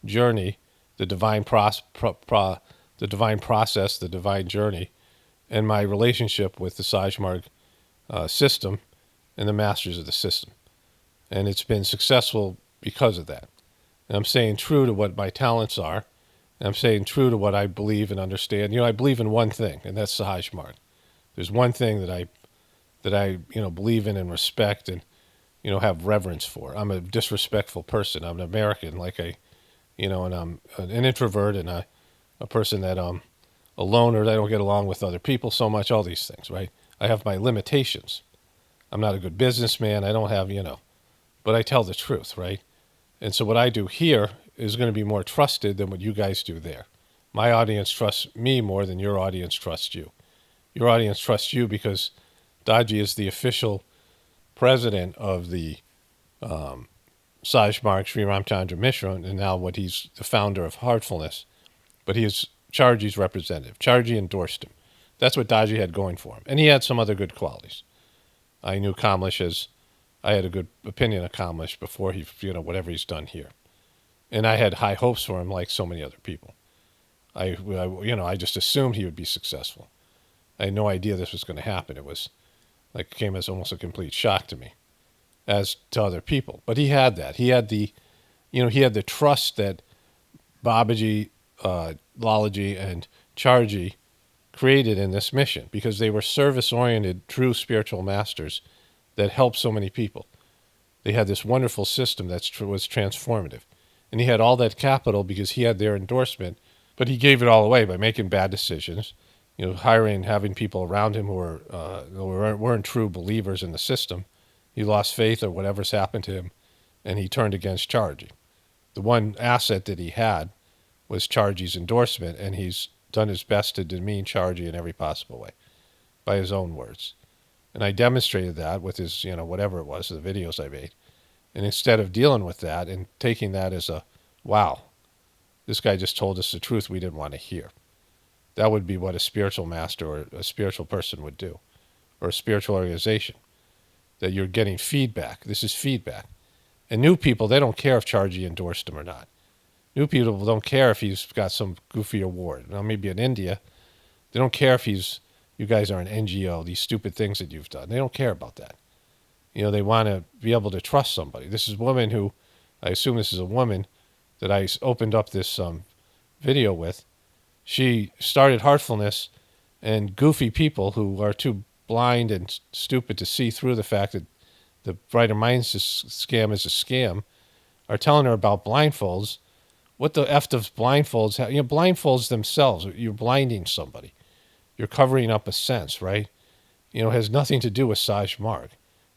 journey, the divine the divine process, the divine journey, and my relationship with the Sajmarg system and the masters of the system. And it's been successful because of that. And I'm staying true to what my talents are. And I'm staying true to what I believe and understand. I believe in one thing, and that's Sajmarg. There's one thing that I believe in and respect and, have reverence for. I'm a disrespectful person. I'm an American, and I'm an introvert and a person that a loner. I don't get along with other people so much, all these things, right? I have my limitations. I'm not a good businessman. I don't have, but I tell the truth, right? And so what I do here is going to be more trusted than what you guys do there. My audience trusts me more than your audience trusts you. Your audience trusts you because Daaji is the official president of the Sajmarg Sri Ramchandra Mishra, and now he's the founder of Heartfulness. But he is Chargy's representative. Chargy endorsed him. That's what Daaji had going for him. And he had some other good qualities. I knew Kamlesh I had a good opinion of Kamlesh before he, whatever he's done here. And I had high hopes for him like so many other people. I just assumed he would be successful. I had no idea this was going to happen. It was came as almost a complete shock to me, as to other people. But he had that. He had the trust that Babaji, Lalaji, and Chargy created in this mission, because they were service-oriented, true spiritual masters that helped so many people. They had this wonderful system that was transformative. And he had all that capital because he had their endorsement, but he gave it all away by making bad decisions, hiring and having people around him who weren't true believers in the system. He lost faith or whatever's happened to him, and he turned against Chargy. The one asset that he had was Chargy's endorsement, and he's done his best to demean Chargy in every possible way, by his own words. And I demonstrated that with his, whatever it was, the videos I made. And instead of dealing with that and taking that as a, wow, this guy just told us the truth we didn't want to hear. That would be what a spiritual master or a spiritual person would do, or a spiritual organization, that you're getting feedback. This is feedback. And new people, they don't care if Chargy endorsed him or not. New people don't care if he's got some goofy award. Now, maybe in India, they don't care if you guys are an NGO, these stupid things that you've done. They don't care about that. They want to be able to trust somebody. This is a woman who, I assume this is a woman that I opened up this video with. She started Heartfulness, and goofy people who are too blind and stupid to see through the fact that the Brighter Minds scam is a scam are telling her about blindfolds. What the F does blindfolds have? Blindfolds themselves, you're blinding somebody. You're covering up a sense, right? It has nothing to do with Saj Marg.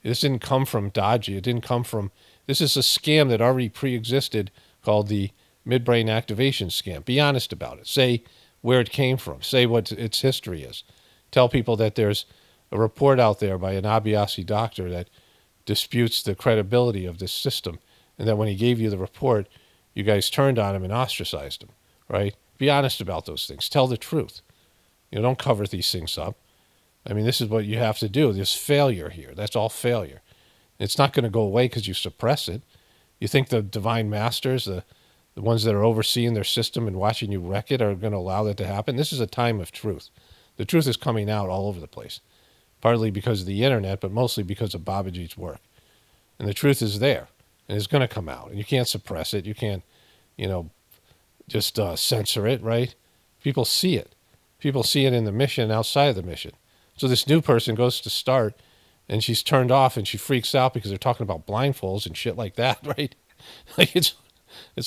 This didn't come from Daaji. It didn't come from... This is a scam that already pre-existed called the Midbrain activation scam. Be honest about it. Say where it came from. Say what its history is. Tell people that there's a report out there by an Abhyasi doctor that disputes the credibility of this system, and that when he gave you the report, you guys turned on him and ostracized him, right? Be honest about those things. Tell the truth. Don't cover these things up. I mean, this is what you have to do. There's failure here. That's all failure. It's not going to go away because you suppress it. You think the divine masters, the ones that are overseeing their system and watching you wreck it, are going to allow that to happen? This is a time of truth. The truth is coming out all over the place, partly because of the internet, but mostly because of Babaji's work. And the truth is there, and it's going to come out. And you can't suppress it. You can't, just censor it, right? People see it. People see it in the mission and outside of the mission. So this new person goes to start, and she's turned off, and she freaks out because they're talking about blindfolds and shit like that, right? Like it's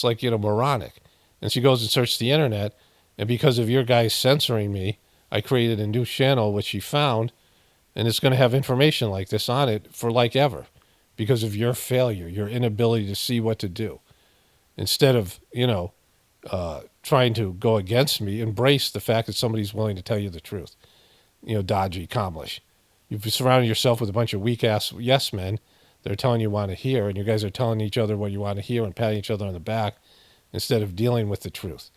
like, moronic. And she goes and searches the internet, and because of your guys censoring me, I created a new channel which she found, and it's going to have information like this on it for like ever, because of your failure, your inability to see what to do. Instead of, trying to go against me, embrace the fact that somebody's willing to tell you the truth. Dodgy, Kamlish. You've surrounded yourself with a bunch of weak-ass yes men that are telling you want to hear, and you guys are telling each other what you want to hear and patting each other on the back instead of dealing with the truth.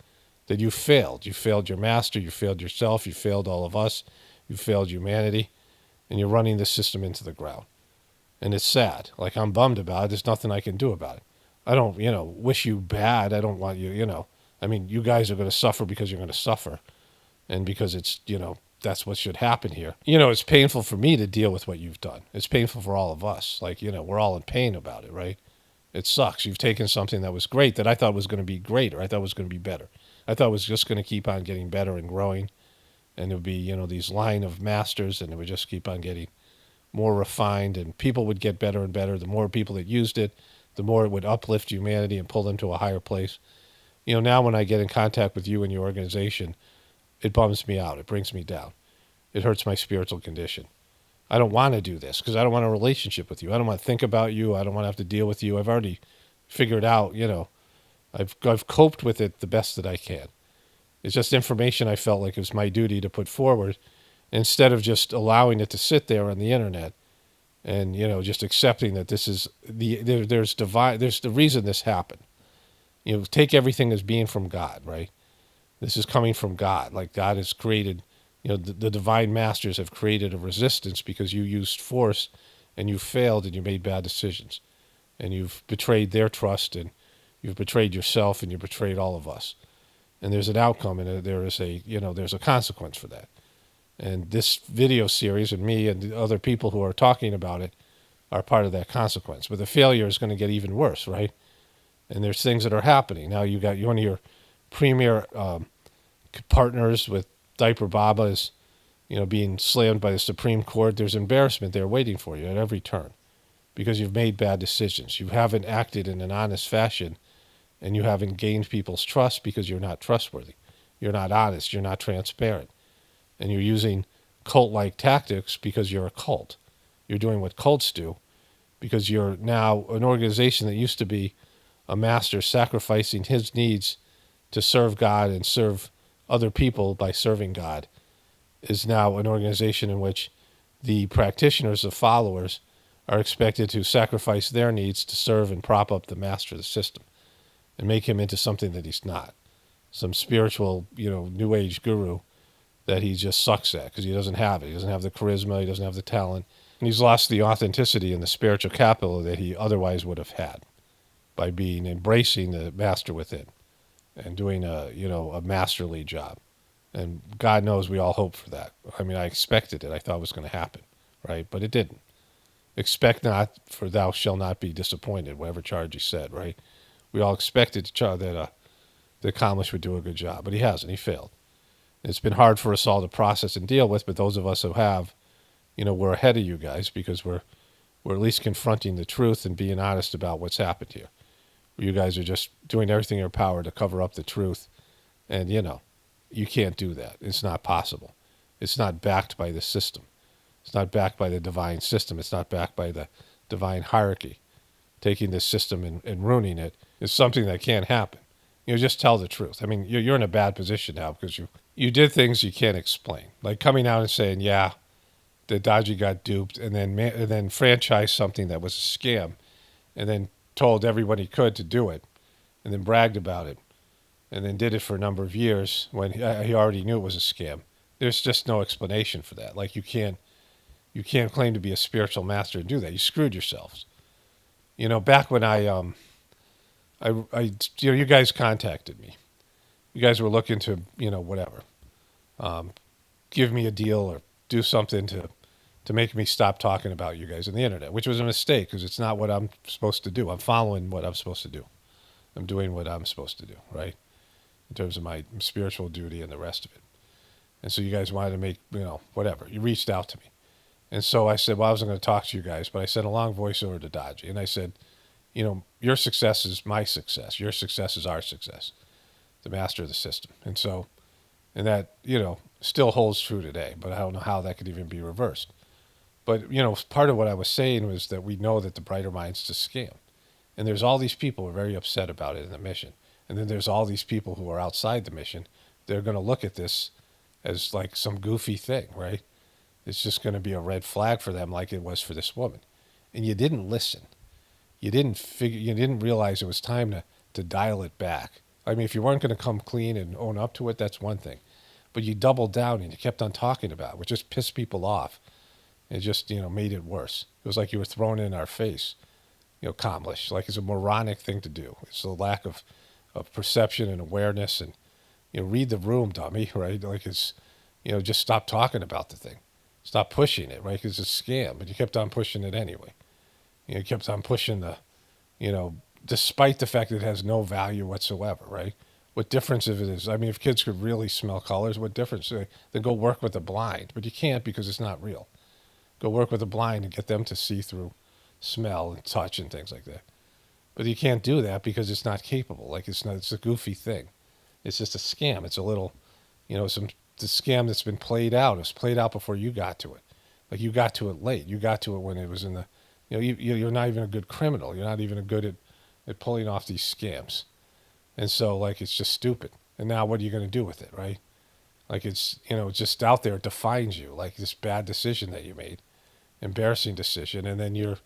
That you failed. You failed your master. You failed yourself. You failed all of us. You failed humanity. And you're running this system into the ground. And it's sad. Like, I'm bummed about it. There's nothing I can do about it. I don't, wish you bad. I don't want you, I mean, you guys are going to suffer because you're going to suffer. And because it's, that's what should happen here. It's painful for me to deal with what you've done. It's painful for all of us. Like, we're all in pain about it, right? It sucks. You've taken something that was great, that I thought was going to be great, or I thought was going to be better. I thought it was just going to keep on getting better and growing. And it would be, these line of masters, and it would just keep on getting more refined, and people would get better and better. The more people that used it, the more it would uplift humanity and pull them to a higher place. Now when I get in contact with you and your organization, it bums me out. It brings me down. It hurts my spiritual condition. I don't want to do this because I don't want a relationship with you. I don't want to think about you. I don't want to have to deal with you. I've already figured out, I've coped with it the best that I can. It's just information I felt like it was my duty to put forward instead of just allowing it to sit there on the internet and, just accepting that this is there's the reason this happened. Take everything as being from God, right? This is coming from God. Like God has created, the divine masters have created a resistance because you used force and you failed and you made bad decisions and you've betrayed their trust and you've betrayed yourself and you betrayed all of us. And there's an outcome and there's a consequence for that. And this video series and me and the other people who are talking about it are part of that consequence. But the failure is going to get even worse, right? And there's things that are happening. Now you got one of your premier partners with diaper babas, being slammed by the Supreme Court. There's embarrassment there waiting for you at every turn because you've made bad decisions. You haven't acted in an honest fashion, and you haven't gained people's trust because you're not trustworthy. You're not honest. You're not transparent. And you're using cult-like tactics because you're a cult. You're doing what cults do because you're now an organization that used to be a master sacrificing his needs to serve God and serve other people by serving God is now an organization in which the practitioners, the followers, are expected to sacrifice their needs to serve and prop up the master of the system and make him into something that he's not. Some spiritual, new age guru that he just sucks at because he doesn't have it. He doesn't have the charisma. He doesn't have the talent. And he's lost the authenticity and the spiritual capital that he otherwise would have had by embracing the master within and doing a masterly job. And God knows we all hope for that. I mean, I expected it. I thought it was going to happen, right? But it didn't. Expect not, for thou shalt not be disappointed, whatever charge he said, right? We all expected that the Kamlish would do a good job, but he hasn't. He failed. It's been hard for us all to process and deal with, but those of us who have, we're ahead of you guys because we're at least confronting the truth and being honest about what's happened here. You guys are just doing everything in your power to cover up the truth, and, you can't do that. It's not possible. It's not backed by the system. It's not backed by the divine system. It's not backed by the divine hierarchy. Taking this system and ruining it is something that can't happen. Just tell the truth. I mean, you're in a bad position now because you did things you can't explain, like coming out and saying, yeah, the Daaji got duped, and then franchised something that was a scam, and then told everyone he could to do it, and then bragged about it, and then did it for a number of years when he already knew it was a scam. There's just no explanation for that. Like you can't claim to be a spiritual master and do that. You screwed yourselves. Back when you guys contacted me. You guys were looking to, whatever, give me a deal or do something to make me stop talking about you guys on the internet, which was a mistake because it's not what I'm supposed to do. I'm following what I'm supposed to do. I'm doing what I'm supposed to do, right? In terms of my spiritual duty and the rest of it. And so you guys wanted to make, whatever. You reached out to me. And so I said, well, I wasn't going to talk to you guys, but I sent a long voiceover to Daaji. And I said, your success is my success. Your success is our success, the master of the system. And so, and that, still holds true today, but I don't know how that could even be reversed. But, part of what I was saying was that we know that the brighter mind's a scam. And there's all these people who are very upset about it in the mission. And then there's all these people who are outside the mission. They're going to look at this as like some goofy thing, right? It's just going to be a red flag for them like it was for this woman. And you didn't listen. You didn't realize it was time to dial it back. I mean, if you weren't going to come clean and own up to it, that's one thing. But you doubled down and you kept on talking about it, which just pissed people off. It just, made it worse. It was like you were thrown in our face, Kamlish. Like it's a moronic thing to do. It's a lack of perception and awareness and, read the room, dummy, right? Like it's, just stop talking about the thing. Stop pushing it, right? Because it's a scam, but you kept on pushing it anyway. You kept on pushing despite the fact that it has no value whatsoever, right? What difference if it is? I mean, if kids could really smell colors, what difference? Then go work with the blind, but you can't because it's not real. Go work with the blind and get them to see through smell and touch and things like that. But you can't do that because it's not capable. Like it's a goofy thing. It's just a scam. It's a little, the scam that's been played out. It was played out before you got to it. Like you got to it late. You got to it when it was in the, you're not even a good criminal. You're not even good at pulling off these scams. And so like, it's just stupid. And now what are you going to do with it, right? Like it's, it's just out there. It defines you, like this bad decision that you made, embarrassing decision. And then you're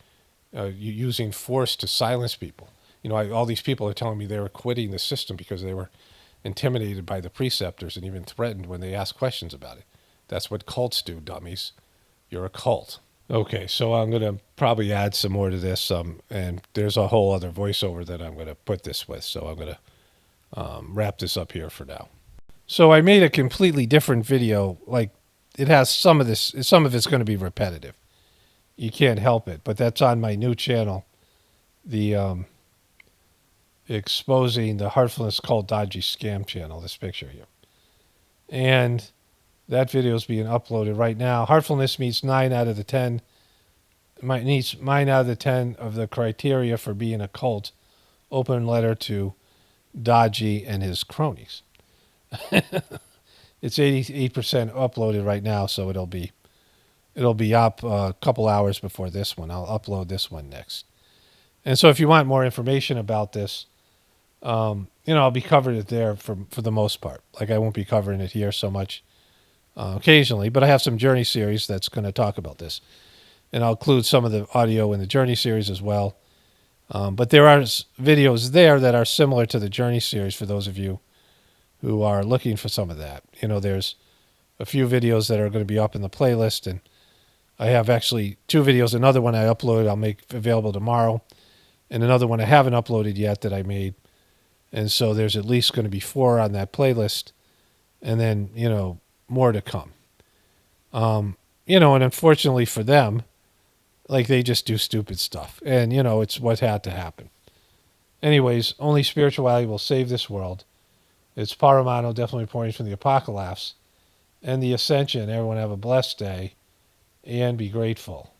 using force to silence people. All these people are telling me they were quitting the system because they were intimidated by the preceptors and even threatened when they asked questions about it. That's what cults do, dummies. You're a cult. Okay, so I'm going to probably add some more to this, and there's a whole other voiceover that I'm going to put this with, so I'm going to wrap this up here for now. So I made a completely different video. Like, it has some of it's going to be repetitive. You can't help it, but that's on my new channel, the exposing the Heartfulness called Dodgy scam channel, this picture here. And that video is being uploaded right now. Heartfulness meets 9 out of the 10. Meets 9 out of the 10 of the criteria for being a cult. Open letter to Daaji and his cronies. It's 88% uploaded right now, so it'll be up a couple hours before this one. I'll upload this one next. And so if you want more information about this, I'll be covering it there for the most part. Like I won't be covering it here so much occasionally, but I have some Journey series that's going to talk about this. And I'll include some of the audio in the Journey series as well. But there are videos there that are similar to the Journey series for those of you who are looking for some of that. There's a few videos that are going to be up in the playlist, and I have actually 2 videos. Another one I uploaded I'll make available tomorrow, and another one I haven't uploaded yet that I made. And so there's at least going to be 4 on that playlist, and then, more to come. And unfortunately for them, like they just do stupid stuff. And, it's what had to happen. Anyways, only spirituality will save this world. It's Paramano, definitely reporting from the Apocalypse and the Ascension. Everyone have a blessed day and be grateful.